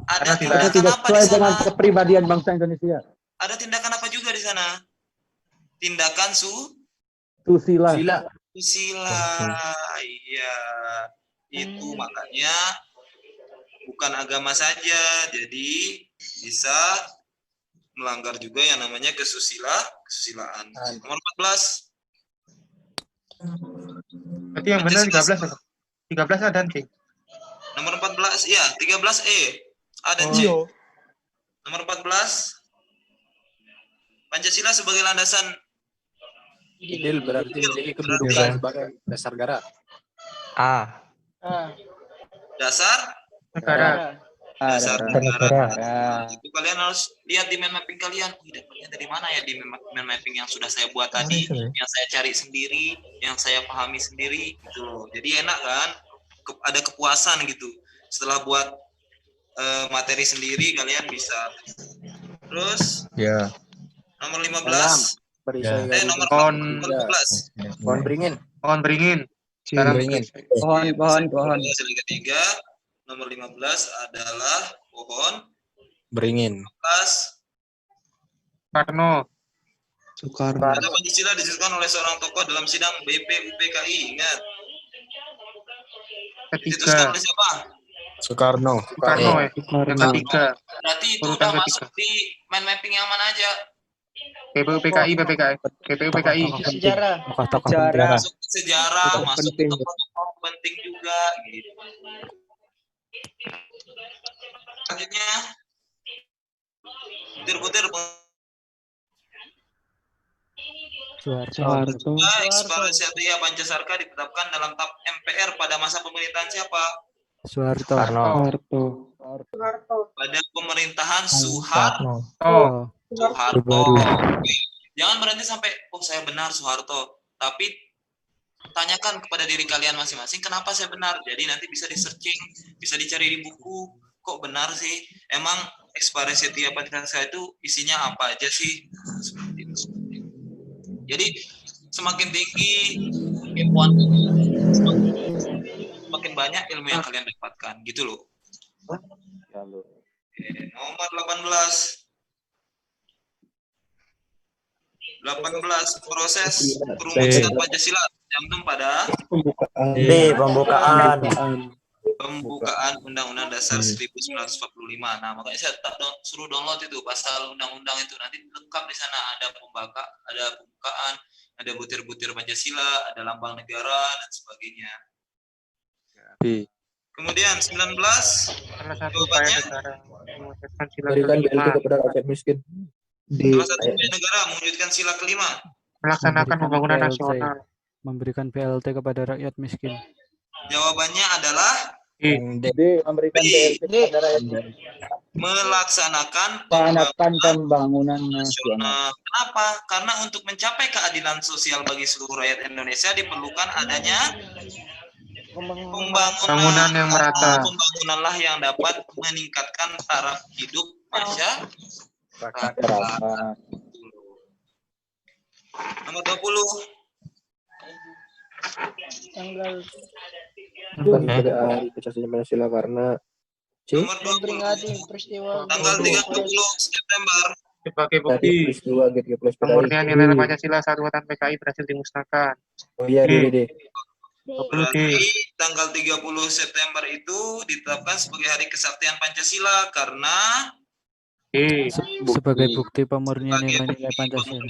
A: Ada
G: tidak
A: tindakan apa di
G: sesuai dengan
A: sana?
G: kepribadian bangsa Indonesia.
A: Ada tindakan apa juga di sana? Tindakan
G: Susila.
A: susila. Iya. Itu makanya bukan agama saja. Jadi bisa melanggar juga yang namanya kesusilaan. Nomor 14.
F: Berarti yang benar 13 ya? 13 A dan C.
A: Nomor 14, ya, 13 E. A dan C. Nomor 14. Pancasila sebagai landasan
H: Ideal berarti memiliki kedudukan sebagai dasar negara. A.
A: dasar
F: Negara.
A: dasar negara. Itu kalian harus lihat di mind mapping kalian. Dapatnya dari mana ya di mind mapping yang sudah saya buat tadi, yang saya cari sendiri, yang saya pahami sendiri gitu loh. Jadi enak kan? Ada kepuasan gitu. Setelah buat materi sendiri kalian bisa. Terus nomor 15. Nomor 15.
H: Pohon beringin.
G: Pohon.
A: Ketiga, nomor 15 adalah pohon
H: Beringin.
A: 15.
F: Soekarno.
A: Kata Pancasila disebutkan oleh seorang tokoh dalam sidang BPUPKI. Ingat. Dituskan oleh siapa?
H: Soekarno.
F: Yang ketiga.
A: Berarti itu udah masuk di mind mapping yang mana aja?
F: BPUPKI.
I: Sejarah.
A: Masuk ke sejarah, masuk ke tokoh penting juga gitu. Selanjutnya butir-butir
D: Soeharto.
A: Ekspresiatia Pancasarka ditetapkan dalam TAP MPR pada masa pemerintahan siapa?
D: Soeharto.
A: Pada pemerintahan Soeharto. Jangan berhenti sampai saya benar Soeharto, tapi tanyakan kepada diri kalian masing-masing kenapa saya benar. Jadi nanti bisa di searching, bisa dicari di buku. Kok benar sih? Emang ekspresiatia Pancasila itu isinya apa aja sih? Seperti itu. Jadi semakin tinggi keilmuan, semakin banyak ilmu yang kalian dapatkan, gitu loh. Nomor 18. 18 proses perumusan Pancasila diantum pada pembukaan Undang-Undang Dasar 1945. Nah, makanya saya suruh download itu pasal undang-undang itu, nanti lengkap di sana, ada pembukaan, ada butir-butir Pancasila, ada lambang negara dan sebagainya. Kemudian 19
F: Salah satu upaya
A: jawabannya
F: negara mewujudkan sila
H: Berikan BLT
F: kelima,
H: kepada rakyat miskin.
A: salah satu upaya negara mewujudkan sila kelima.
F: melaksanakan
D: Memberikan
F: pembangunan
D: BLT.
F: nasional.
D: Memberikan BLT kepada rakyat miskin.
A: Jawabannya adalah
G: D. Memberikan
A: B.
G: BLT kepada rakyat miskin.
A: Melaksanakan
G: Melaksanakan
A: pembangunan
G: pembangunan nasional.
A: nasional. Kenapa? Karena untuk mencapai keadilan sosial bagi seluruh rakyat Indonesia diperlukan adanya
F: Pembangunan yang merata.
A: Pembangunanlah yang dapat meningkatkan taraf hidup masyarakat.
G: Masyarakat.
A: Nomor 20.
H: Bagi pada hari Pancasila Pancasila karena C.
A: Nomor 20. Tanggal 30 September.
F: Sebagai
H: Tadi
F: bukti
H: peristiwa GTG plus PKI.
F: pemurnian nilai Pancasila saat buatan PKI berhasil dimusnahkan.
H: Oh iya, D.
A: Berarti tanggal 30 September itu ditetapkan sebagai hari kesaktian Pancasila karena
D: Sebagai bukti pemurnian nilai-nilai Pancasila.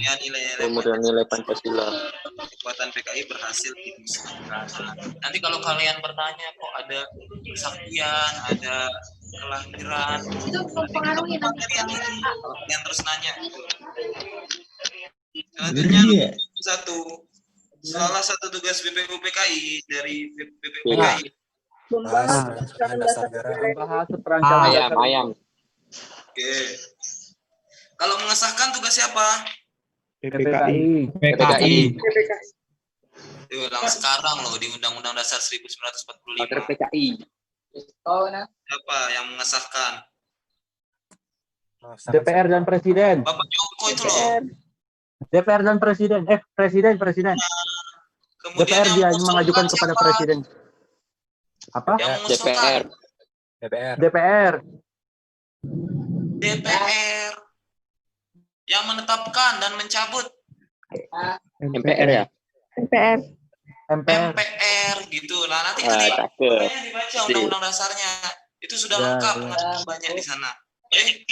A: pemurnian nilai Pancasila. Kekuatan PKI berhasil dimusnahkan. Nanti kalau kalian bertanya kok ada kesaktian, ada kelahiran, nanti materi yang ini kalau kalian terus nanya. Selanjutnya salah satu tugas BPU PKI dari BPU PKI.
G: Membahas perancangan
B: Ayam.
A: Oke. Kalau mengesahkan tugas siapa?
G: PPKI.
A: Ulang sekarang loh di Undang-Undang Dasar 1945.
B: PKI.
A: Siapa yang mengesahkan?
G: DPR dan Presiden.
A: Bapak Joko itu loh.
G: DPR dan Presiden. Presiden.
A: Kemudian
G: DPR dia
A: yang
G: mengajukan
A: mengusulkan
G: kepada
A: siapa?
G: Presiden. Apa?
A: Yang mengusulkan
H: DPR.
A: DPR. Yang menetapkan dan mencabut
B: MPR ya?
A: MPR gitu. Nah, nanti pokoknya dibaca undang-undang dasarnya. Itu sudah lengkap pengaturan banyak di sana. Oke.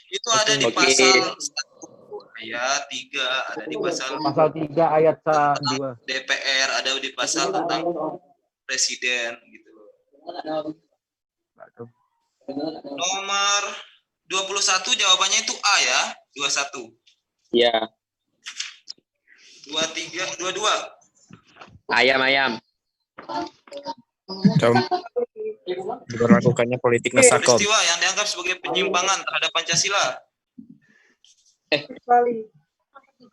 A: Itu ada di pasal 1 ayat 3, ada di pasal
G: 3 ayat 2.
A: DPR, ada di pasal tentang presiden gitu. Nomor 21 jawabannya itu A ya, 21.
B: Iya.
A: 23, 22.
B: Ayam.
H: Diberlakukannya politik nasakom.
A: Peristiwa yang dianggap sebagai penyimpangan terhadap Pancasila.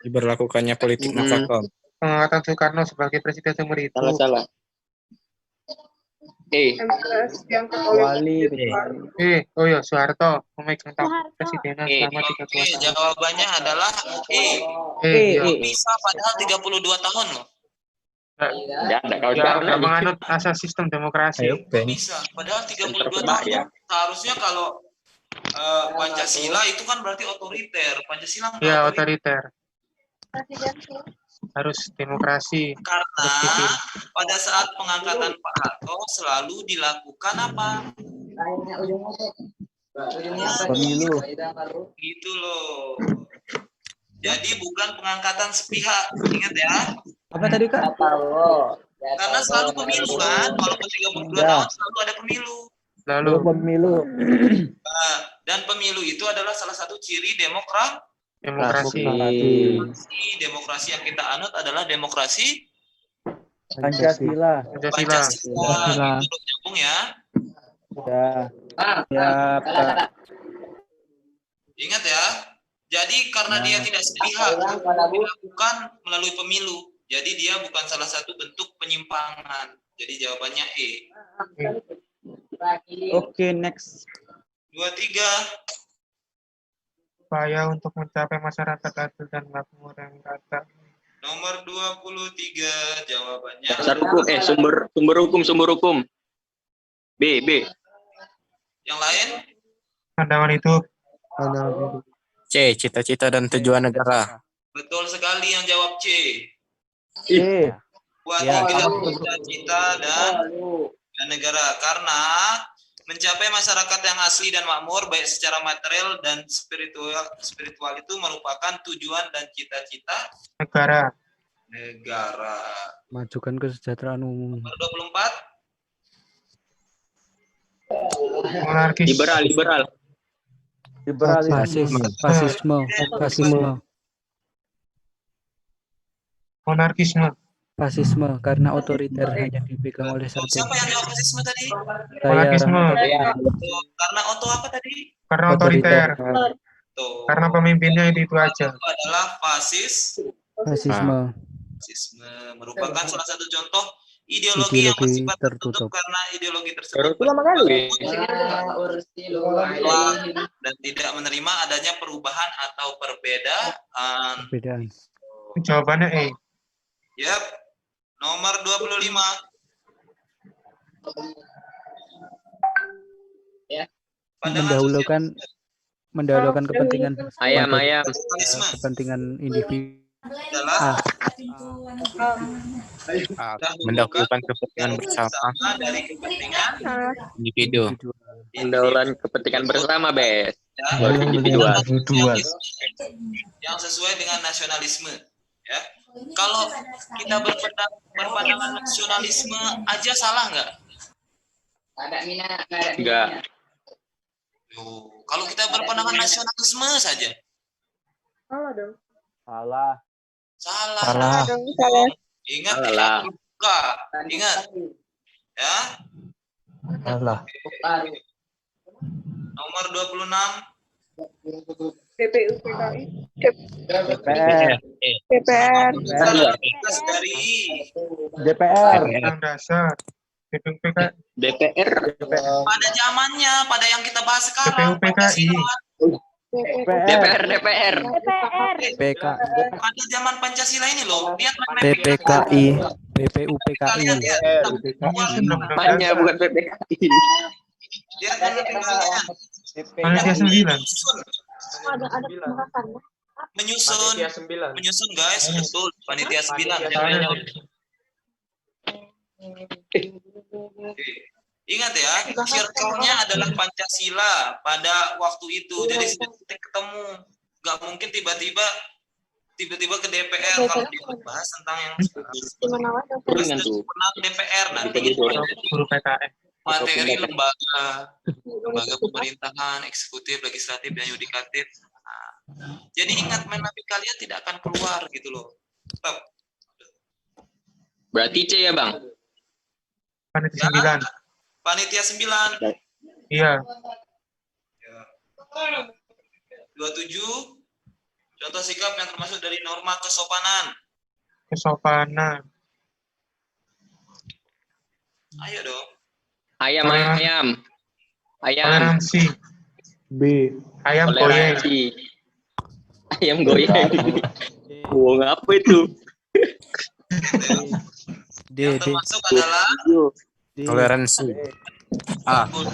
H: Diberlakukannya politik nasakom.
F: Pengangkatan Soekarno sebagai presiden seumur hidup.
B: Salah.
G: Wali.
F: Oh ya, Soeharto memegang presidenan selama 32
A: Oke,
F: tahun.
A: jawabannya adalah
F: Iya.
A: Bisa padahal 32 tahun loh.
B: Ya, ada kau
F: Ya, nggak menganut asas sistem demokrasi.
A: Bisa, padahal 32 tahun. Seharusnya kalau Pancasila itu kan berarti otoriter. Pancasila nggak
F: Ya,
A: otoriter.
F: otoriter. Harus demokrasi.
A: Karena pada saat pengangkatan Pak Harto selalu dilakukan apa?
G: Pemilu.
A: Gitu loh. Jadi bukan pengangkatan sepihak, ingat ya.
G: Apa tadi, Kak?
A: Karena selalu pemilu kan, walaupun 32 tahun selalu ada pemilu.
F: Lalu
G: Pemilu.
A: Nah, dan pemilu itu adalah salah satu ciri demokrasi. Demokrasi yang kita anut adalah demokrasi
G: Pancasila.
A: Pancasila. Gitu, nyambung ya.
G: Ya, Pak.
A: Ingat ya. Jadi karena dia tidak sepihak, dilakukan melalui pemilu. Jadi dia bukan salah satu bentuk penyimpangan. Jadi jawabannya E.
B: Oke, next.
A: 23.
F: upaya untuk mencapai masyarakat adil dan makmur yang rata.
A: Nomor 23 jawabannya.
B: Dasar hukum, sumber hukum. B.
A: Yang lain?
F: Pandangan itu.
H: C. Cita-cita dan tujuan negara.
A: Betul sekali yang jawab C. Buat
B: Ya,
A: cita-cita dan negara. Karena mencapai masyarakat yang asli dan makmur baik secara material dan spiritual itu merupakan tujuan dan cita-cita
F: Negara.
D: Majukan kesejahteraan umum.
A: Nomor 24.
F: Monarkis.
H: Liberal.
G: Liberalisme.
D: Fasisme
F: Monarkisme.
D: karena otoriter hanya dipegang oleh satu.
A: Siapa yang jawab fasisme tadi?
F: Monarkisme.
A: Karena Otto apa tadi?
F: Karena otoriter.
A: Tuh.
F: Karena pemimpinnya itu aja.
A: Itu adalah
D: Fasisme
A: fasisme merupakan salah satu contoh ideologi yang bersifat tertutup karena ideologi tersebut dan tidak menerima adanya perubahan atau perbedaan.
F: Jawabannya E.
A: Yap. Nomor 25.
D: Mendahulukan kepentingan
A: Fasisme
D: individu.
A: adalah
H: Mendahulukan kepentingan bersama
A: dari kepentingan
H: individu.
I: Mendahulukan kepentingan bersama, Bes.
A: individual yang sesuai dengan nasionalisme, ya. Kalau kita berpandangan nasionalisme aja salah nggak?
I: Enggak.
A: Kalau kita berpandangan nasionalisme saja
G: Salah.
A: salah. Ingat
I: Salah.
A: buka. Ingat ya.
G: Salah.
A: Nomor 26.
G: DPR.
A: Dari
G: DPR.
F: Undang dasar. DPR.
I: DPR.
A: pada zamannya, pada yang kita bahas sekarang,
F: DPUPKI.
I: DPR.
C: PK,
A: pada zaman Pancasila ini loh, lihat
C: PPKI,
D: BPUPKI.
I: Hanya bukan PPKI.
A: Lihat PPKI.
F: Panitia 9.
A: Menyusun guys, betul. Panitia 9. Ingat ya, circle-nya adalah Pancasila pada waktu itu. Jadi titik ketemu, nggak mungkin tiba-tiba ke DPR kalau dibahas tentang yang menang DPR nanti
F: Guru PKN.
A: materi lembaga pemerintahan, eksekutif, legislatif, dan yudikatif. Nah, jadi ingat, napi kalian tidak akan keluar gitu loh. Tetap.
I: Berarti C ya, Bang?
F: Panitia 9.
A: Panitia 9.
F: Iya.
A: 27. Contoh sikap yang termasuk dari norma kesopanan.
F: Kesopanan.
A: Ayo dong.
I: Ayam.
F: Toleransi.
G: B.
F: Ayam goyang.
I: Toleransi. Ayam goyang. Bohong apa itu?
A: Yang termasuk adalah
H: Toleransi.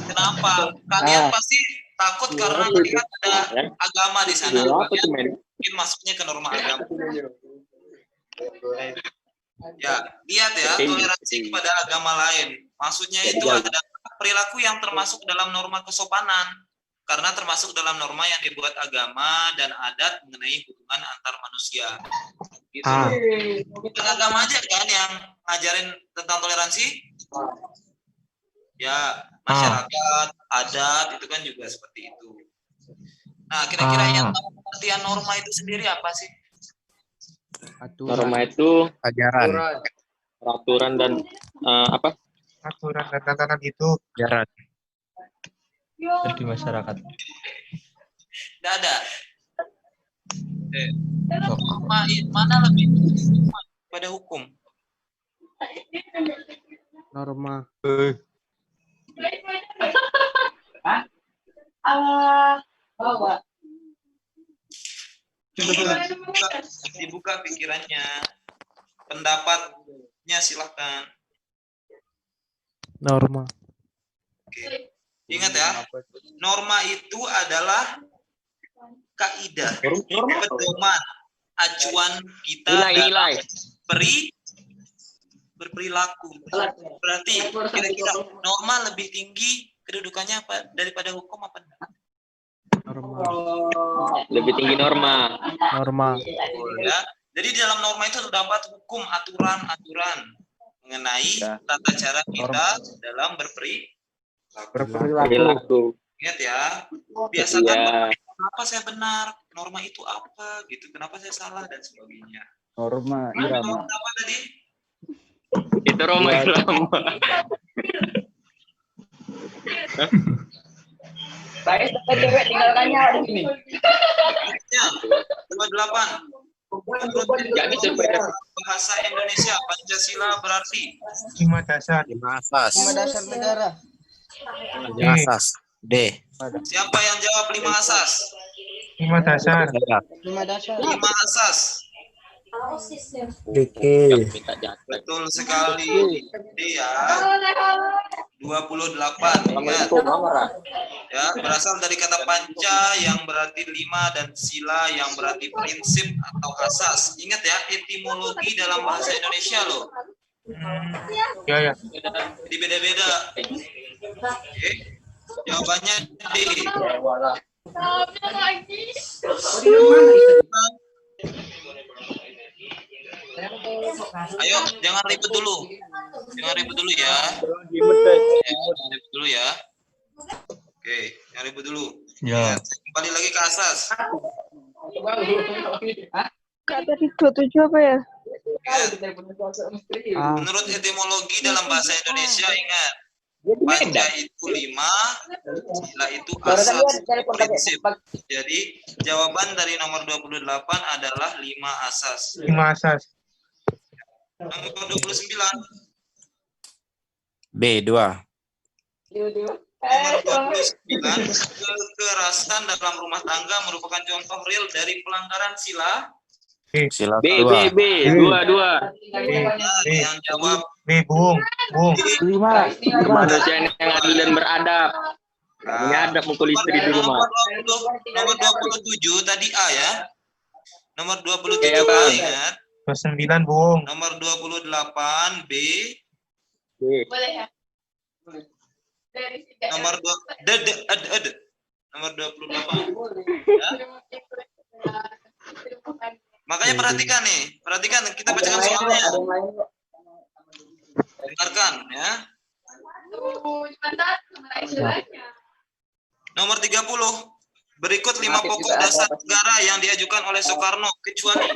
A: kenapa? Kalian pasti takut karena melihat ada agama di sana. Mungkin masuknya ke norma agama. Ya, lihat ya, toleransi kepada agama lain. Maksudnya itu adalah perilaku yang termasuk dalam norma kesopanan. Karena termasuk dalam norma yang dibuat agama dan adat mengenai hubungan antar manusia. Gitu. Bukan agama aja kan yang ngajarin tentang toleransi? Ya, masyarakat, adat, itu kan juga seperti itu. Nah, kira-kira yang pengertian norma itu sendiri apa sih?
I: Norma itu
H: Ajaran.
I: peraturan dan apa?
F: Aturan dan tatanan hidup.
H: Ajaran.
B: Di masyarakat.
A: Tidak ada. Norma mana lebih pada hukum?
D: Norma.
A: Dibuka pikirannya, pendapatnya silahkan.
C: norma.
A: Oke. Ingat ya, norma itu adalah kaidah, pedoman, acuan kita
I: Nilai.
A: berperilaku. Berarti kira-kira norma lebih tinggi kedudukannya apa daripada hukum apa?
I: Lebih tinggi norma.
A: Ya. Jadi di dalam norma itu terdapat hukum, aturan-aturan mengenai tata cara kita dalam
I: Perilaku.
A: Ingat ya, biasakan
I: Iya.
A: kenapa saya benar, norma itu apa gitu, kenapa saya salah dan sebagainya.
G: Norma
A: Norma
G: irama.
A: apa tadi?
I: Itu Roma Irama.
J: Baik, sampai cewek tinggalkannya di sini.
A: Ya, 28.
I: Gak bisa beres.
A: Bahasa Indonesia Pancasila berarti
F: 5 dasar.
H: 5 asas.
J: Dasar negara.
H: 5 asas. D.
A: siapa yang jawab 5 asas?
F: 5 dasar.
J: 5 dasar.
A: 5 asas.
I: Yang minta jatah.
A: Betul sekali. Dia 28. Ingat. Ya, berasal dari kata panca yang berarti 5 dan sila yang berarti prinsip atau asas. Ingat ya, etimologi dalam bahasa Indonesia loh.
F: Ya.
A: Jadi beda-beda. Oke. Jawabannya D. Ayo, jangan ribet dulu. Jangan ribet dulu ya. Jangan ribet dulu ya. Oke, jangan ribet dulu.
F: Ya.
A: Kembali lagi ke asas.
K: Kata 27 apa ya?
A: Menurut etimologi dalam bahasa Indonesia, ingat. Panca itu 5, sila itu asas, prinsip. Jadi, jawaban dari nomor 28 adalah 5 asas.
F: 5 asas.
A: Nomor 29.
H: B. 2.
A: Nomor 29, kekerasan dalam rumah tangga merupakan contoh real dari pelanggaran sila.
H: Sila
I: B.
H: 2.
I: 2.
A: Yang jawab
F: B. Bung.
G: 5.
I: Kemanusiaan yang adil dan beradab. Menyadap mukul istri di rumah.
A: Nomor 27 tadi A ya. Nomor 27
I: Iya,
A: A
I: Bang.
A: ingat.
F: 29 Bung.
A: Nomor 28 B.
J: Boleh ya?
A: Nomor 2 Nomor 28. Ya. Makanya perhatikan kita bacakan soalnya. Dengarkan ya. Nomor 30. Berikut 5 pokok dasar negara yang diajukan oleh Soekarno kecuali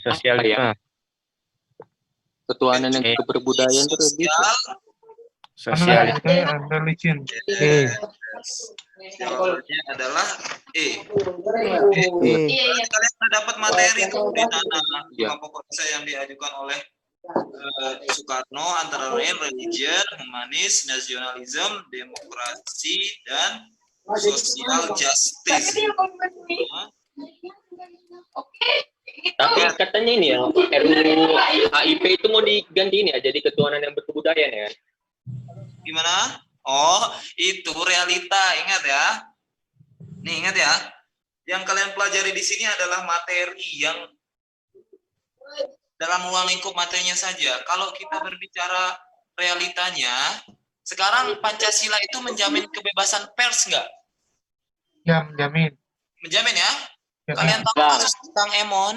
H: Sosialisme.
I: Ketuhanan yang keberbudayaan terus
A: sosial.
F: And religion.
A: Jawabannya adalah E. Kalian sudah dapat materi tuh di sana 5 pokok dasar yang diajukan oleh Soekarno antara lain religion, humanis, nasionalisme, demokrasi, dan social justice.
I: Tapi katanya ini ya, RUU HIP itu mau diganti ini ya, jadi ketuhanan yang berkebudayaan ya.
A: Gimana? Oh, itu realita, ingat ya. Nih, ingat ya. Yang kalian pelajari di sini adalah materi yang dalam ruang lingkup materinya saja. Kalau kita berbicara realitanya, sekarang Pancasila itu menjamin kebebasan pers nggak?
F: Ya, menjamin.
A: Menjamin ya? Kalian tahu kasus tentang Emon?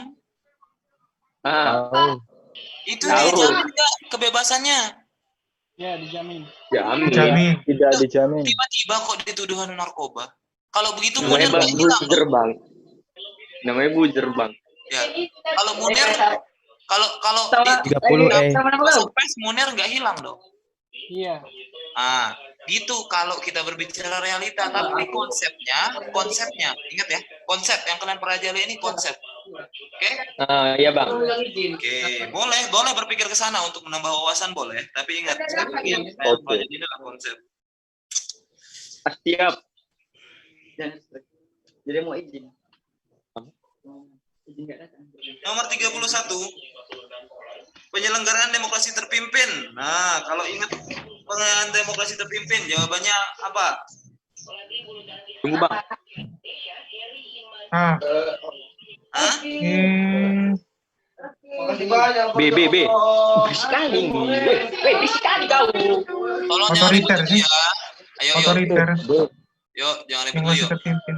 A: Itu dijamin nggak kebebasannya?
E: Ya, dijamin.
F: Dijamin.
G: Tidak dijamin.
A: Tiba-tiba kok dituduhan narkoba. Kalau begitu
I: Namanya
A: Munir nggak hilang.
I: buzzer bang. Namanya buzzer bang.
A: Ya. Kalau Munir, kalau di
C: 30
A: pers Munir nggak hilang dong.
E: Iya.
A: Ah, gitu kalau kita berbicara realita, tapi konsepnya, ingat ya, konsep yang kalian pelajari ini konsep. Oke?
I: Iya bang.
A: Oke, boleh berpikir ke sana untuk menambah wawasan boleh, tapi ingat yang saya pelajari ini adalah konsep.
I: Siap.
J: Jadi mau izin.
A: Nomor 31. Penyelenggaraan demokrasi terpimpin. Nah, kalau ingat penyelenggaraan demokrasi terpimpin, jawabannya apa?
I: Tunggu bang. B. Sekali. Sekali kau.
A: Tolong jangan ribut dulu ya. Ayo.
F: Otoriter.
A: Yuk, jangan ribut dulu yuk.
F: Terpimpin.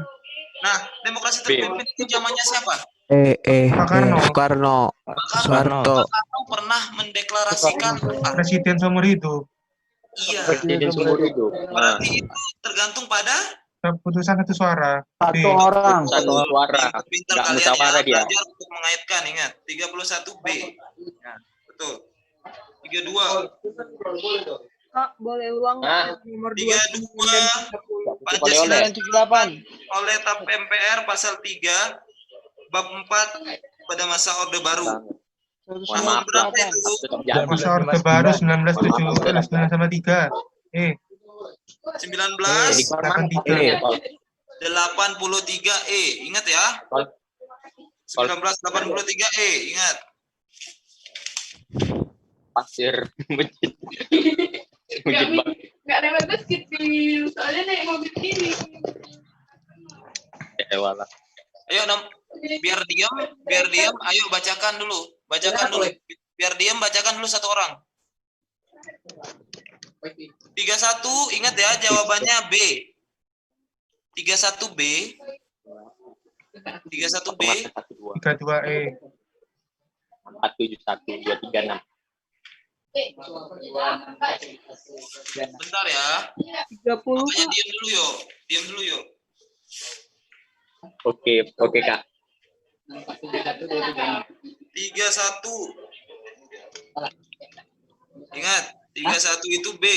A: Nah, demokrasi terpimpin itu zamannya siapa?
C: Soekarno. Soeharto.
A: Soekarno pernah mendeklarasikan
F: Presiden seumur hidup.
A: Iya.
I: Presiden seumur hidup. Nah,
A: Berarti itu tergantung pada
F: Keputusan satu suara.
G: Satu
F: B.
G: orang.
I: satu suara.
A: pintar
I: Nggak
A: kalian ya,
I: musyawarah dia.
A: belajar untuk mengaitkan, ingat 31B. Nah, betul. 32.
K: Kak, boleh ulang
I: Nah.
K: nomor
A: 32
K: 29
A: Pancasila
I: Oleh-oleh.
E: 98.
A: oleh TAP MPR pasal 3 bab 4 pada masa Orde Baru.
I: Mohon maaf
A: Berapa
I: lah.
A: itu?
I: Tetap jadi.
F: Masa Orde Baru 1987 E.
A: 19
I: Di kamar mana?
A: 83E. Ingat ya. 1983E, ingat.
I: Pasir. Masjid.
K: Nggak lewat basket, Bil. Soalnya naik mobil ini.
I: Ya walah.
A: Ayo biar diam, ayo bacakan dulu. Biar diam, bacakan dulu satu orang. 31, ingat ya jawabannya B. 31B. 31B.
F: 32E.
I: 471 236.
A: Bentar ya.
K: 30.
A: Makanya diam dulu yuk.
I: Oke, Kak.
A: 31. Ingat, 31 itu B.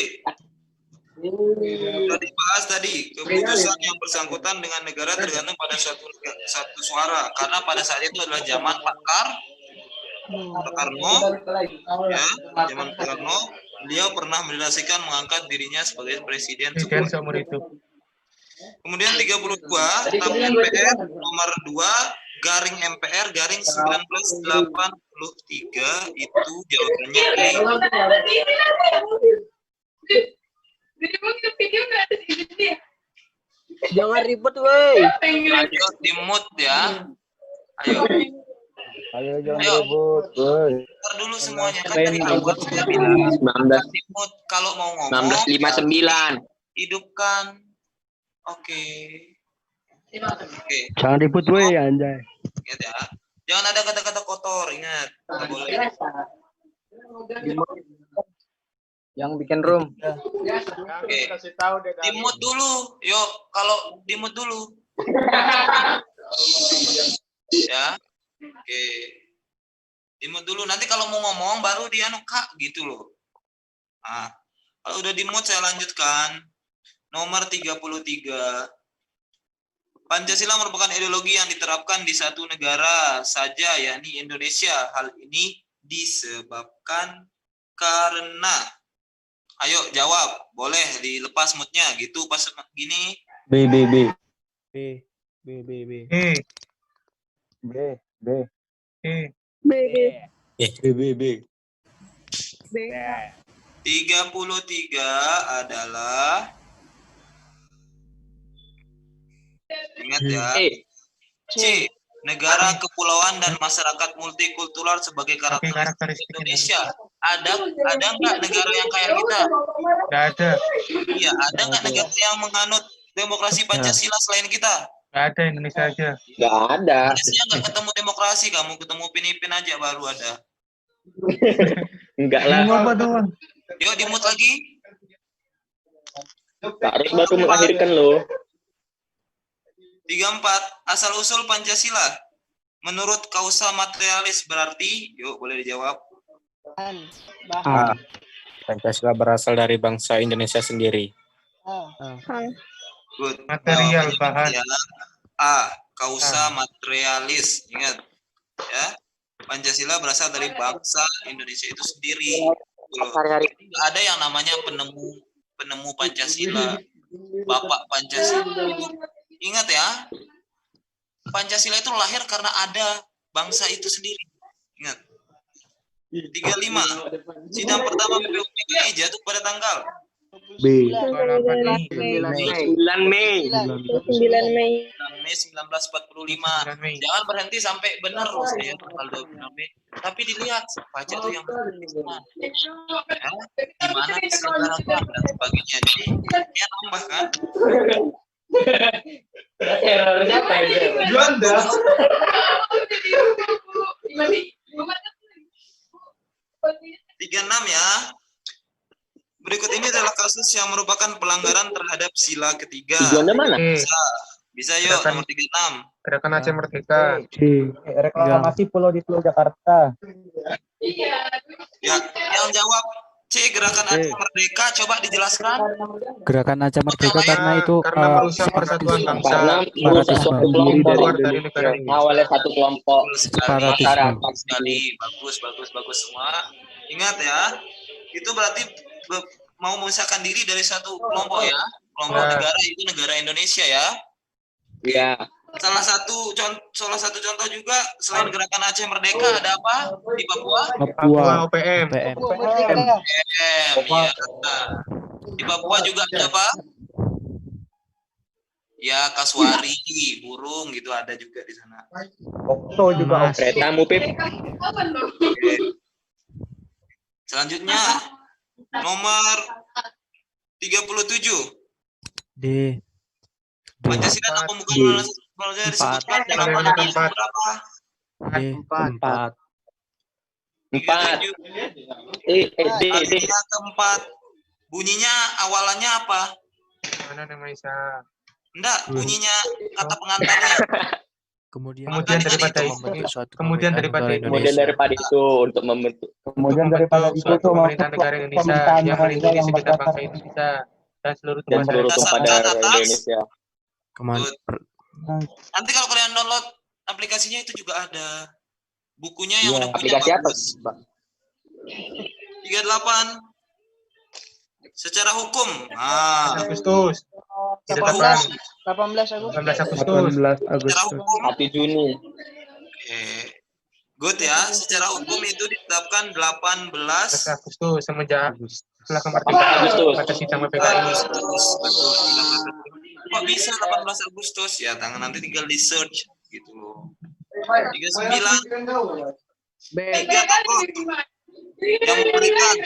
A: Sudah dibahas tadi, keputusan yang bersangkutan dengan negara tergantung pada satu suara. Karena pada saat itu adalah zaman Pak Karno, ya, zaman Pak Karno, beliau pernah mendedikasikan mengangkat dirinya sebagai presiden
F: Presiden
A: sebuah.
F: seumur hidup.
A: Kemudian 32, TAP MPR nomor 2 garing MPR garing 1983 itu jawabannya E.
K: Jangan ribet, woi.
A: Ayo dimut ya. Ayo.
G: Ayo jangan ribut. Woi.
A: Ntar dulu semuanya kan dari awal sudah bilang
I: 19
A: dimut kalau mau ngomong
I: 1959.
A: hidupkan. Oke.
D: Jangan ribut woi anjay.
A: Ingat ya. Jangan ada kata-kata kotor, ingat. Nggak boleh.
B: Yang bikin room.
A: Oke. Dimut dulu. Yuk, kalau dimut dulu. Ya. Oke. Dimut dulu. Nanti kalau mau ngomong baru dia Kak gitu loh. Nah, kalau udah dimut saya lanjutkan. Nomor 33. Pancasila merupakan ideologi yang diterapkan di satu negara saja, yakni Indonesia. Hal ini disebabkan karena. Ayo jawab, boleh dilepas moodnya gitu pas gini.
G: B.
F: E.
G: B.
F: E.
K: B.
A: 33 adalah, ingat ya, C. Negara, kepulauan, dan masyarakat multikultural sebagai karakteristik Indonesia. Ada nggak negara yang kayak kita?
F: Nggak ada.
A: Iya, ada nggak negara yang menganut demokrasi Pancasila selain kita?
F: Nggak ada, Indonesia aja.
I: Nggak ada.
A: Indonesia nggak ketemu demokrasi, kamu ketemu Pinipin aja baru ada.
I: Enggak lah.
F: Apa doang?
A: Yuk dimut lagi.
I: Harus baru melahirkan loh.
A: 34. Asal-usul Pancasila. Menurut kausa materialis berarti, yuk boleh dijawab.
E: Bahan.
H: Pancasila berasal dari bangsa Indonesia sendiri.
A: Good.
F: Material,
A: Jawabannya
F: bahan.
A: ya. A. Kausa materialis. Ingat. Ya. Pancasila berasal dari bangsa Indonesia itu sendiri. Tidak ada yang namanya penemu Pancasila. Bapak Pancasila itu. Ingat ya. Pancasila itu lahir karena ada bangsa itu sendiri. Ingat. 35. Sidang pertama PPUPKI jatuh pada tanggal
D: B.
K: 9 Mei
A: 1945. Jangan berhenti sampai benar loh saya tanggal 29 Mei. Tapi dilihat pajak itu yang benar. Ya, gimana diselenggarakan dan sebagainya. Jadi dia nambah kan.
I: Errornya apa ya?
F: Juanda.
A: 36 ya. Berikut ini adalah kasus yang merupakan pelanggaran terhadap sila ketiga.
I: Tujuannya mana?
A: Bisa yuk, nomor 36.
F: Gerakan Aceh Merdeka.
G: Reklamasi pulau di Teluk Jakarta.
A: Ya, yang jawab C, gerakan Aceh Merdeka, coba dijelaskan.
D: Gerakan Aceh Merdeka karena itu
F: Karena merusak persatuan bangsa.
I: Karena merusak suatu kelompok
F: Keluar dari negara ini.
I: awalnya satu kelompok masyarakat.
A: Sekali, bagus semua. Ingat ya, itu berarti mau memisahkan diri dari satu kelompok ya, kelompok negara itu negara Indonesia ya.
I: Iya.
A: Salah satu contoh juga selain gerakan Aceh Merdeka ada apa di Papua?
F: Papua OPM.
A: Ya. Di Papua juga ada apa? Ya, kasuari, burung gitu ada juga di sana.
G: Okto juga.
I: Kereta Mupip.
A: Selanjutnya nomor 37.
C: D.
A: Pancasila dan pembukaan undang-undang disebutkan dalam undang-undang berapa?
C: Empat.
A: Alinia keempat. Bunyinya awalannya apa?
F: Mana nama Isa?
A: Enggak, bunyinya kata pengantarnya.
C: Kemudian
F: daripada itu, kemudian daripada
I: itu untuk membentuk.
G: Kemudian daripada itu
F: suatu pemerintahan negara Indonesia yang melindungi segenap bangsa Indonesia dan seluruh
I: tumpah darah Indonesia.
A: Nanti kalau kalian download aplikasinya itu juga ada bukunya yang udah punya
I: aplikasi apa,
A: Pak? 38 secara hukum.
F: Agustus.
E: 18 Agustus.
A: Secara hukum
I: 1 Juni.
A: Good ya, secara hukum itu ditetapkan 18
F: Agustus semenjak setelah kemerdekaan pada sidang PPKI.
A: Kok bisa 18 Agustus ya? Nanti tinggal di search gitu loh. 39 tiga tokoh yang memberikan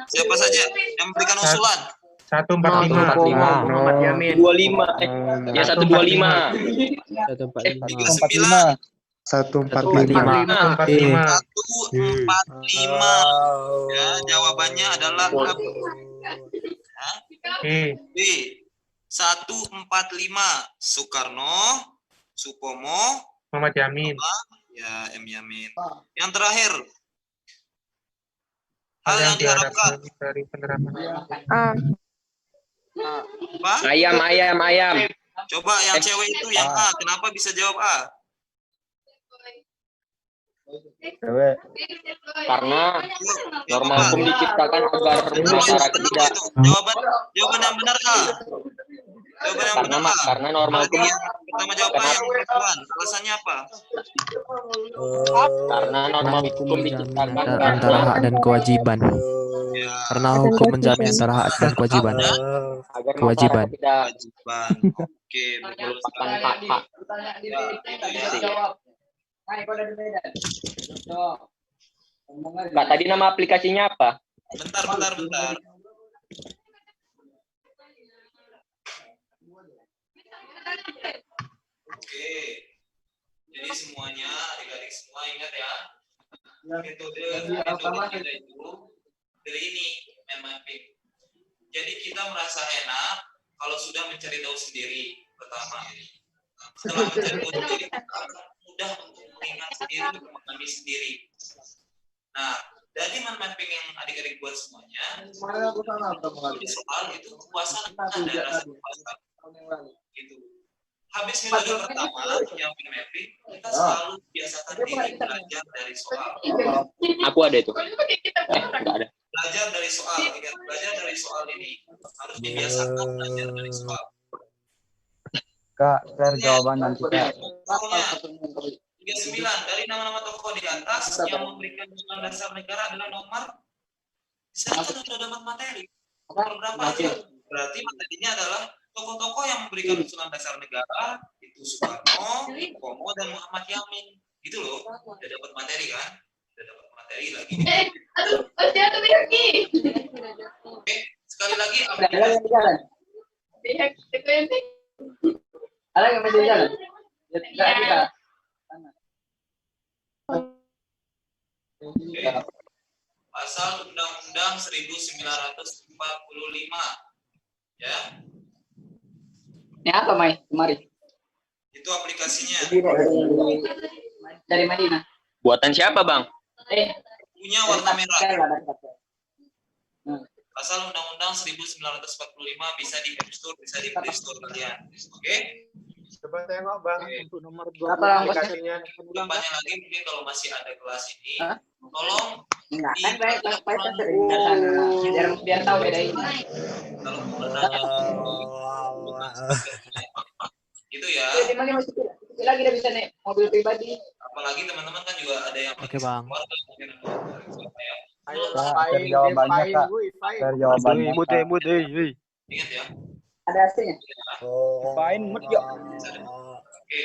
A: siapa saja yang memberikan usulan
F: 145
I: Muhammad Yamin 25 ya 125
F: 145
A: ya jawabannya adalah B 145 Soekarno Supomo
F: Muhammad Yamin
A: ya M Yamin. Yang terakhir hal yang diharapkan
F: dari penerapan
A: apa?
I: Ayam.
A: Coba yang cewek itu yang A, kenapa bisa jawab A?
G: Cewek.
I: Karena norma hukum diciptakan agar masyarakat tidak.
A: Jawaban yang benar A. Jawaban yang benar A.
I: Karena norma hukum
A: pertama jawab A yang perempuan. Alasannya apa?
I: Karena norma hukum diciptakan
C: antara hak dan kewajiban. Karena hukum menjamin antara hak dan kewajiban. Kewajiban.
A: Oke,
I: melupakan hak-hak. Kak, tadi nama aplikasinya apa?
A: Bentar. Oke. Jadi semuanya, adik-adik semua ingat ya. Metode kita itu dari ini mind mapping. Jadi kita merasa enak kalau sudah mencari tahu sendiri pertama. Setelah mencari tahu sendiri, mudah untuk mengingat sendiri, untuk memahami sendiri. Nah, dari mind mapping yang adik-adik buat semuanya, di soal itu kepuasan ada rasa kepuasan. Gitu. Habis metode pertama yang mind mapping, kita selalu biasakan diri belajar dari soal.
I: Aku ada itu. Enggak ada.
A: Belajar dari soal, belajar dari soal ini harus dibiasakan belajar dari soal.
G: Kak, share jawaban nanti Kak.
A: 39 dari nama-nama tokoh di atas yang memberikan usulan dasar negara adalah nomor. Di sana kan sudah dapat materi. Nomor berapa aja? Berarti materinya adalah tokoh-tokoh yang memberikan usulan dasar negara itu Soekarno, Komo dan Muhammad Yamin. Gitu loh. Udah dapat materi kan? Udah dapat materi lagi. Oke, sekali lagi Pasal Undang-Undang 1945. Ya.
E: Ini apa, Mai? Kemari.
A: Itu aplikasinya.
E: Dari Madinah.
I: Buatan siapa, Bang?
A: Punya warna merah.
E: Hmm.
A: Pasal Undang-Undang 1945 bisa di App Store, bisa di Play Store kalian. Oke?
F: Coba tengok Bang untuk nomor 20
E: Apa
F: aplikasinya.
A: Depannya lagi mungkin kalau masih ada kelas ini, tolong
E: Enggak, kan baik kelas sering ke sana. Biar tahu bedain.
A: kalau mau nanya gitu ya.
E: Di mana masih lagi udah bisa naik mobil pribadi.
A: Apalagi teman-teman kan juga ada yang
C: Oke, Bang.
F: Ayo
G: Share jawabannya, Kak. Share jawabannya, Kak.
A: Ingat ya.
E: Ada hasilnya.
B: Fine, mut yuk.
A: Oke.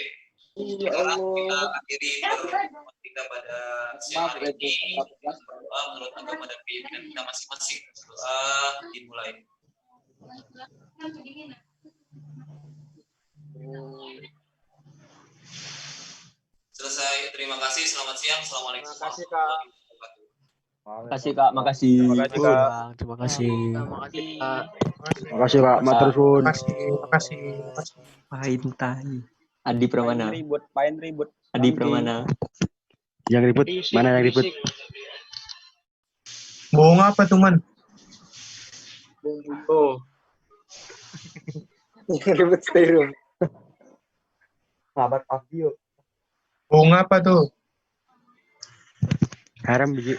A: Sekarang kita akhiri pertemuan kita pada siang hari ini. Doa menurut agama dan keyakinan kita masing-masing. Doa dimulai. Selesai. Terima kasih. Selamat siang. Assalamualaikum.
F: Terima kasih, Kak.
B: Makasih, Kak. Makasih.
C: Bang, terima kasih.
K: Makasih Kak, matur suwun.
F: Makasih.
B: Adi Pramana. Ribut. Adi Pramana.
K: Yang ribut, mana yang ribut?
F: Bohong apa tuh, Man?
K: Oh. Ribut stereo.
G: Sahabat Fabio.
F: Bohong apa tuh?
K: Haram biji.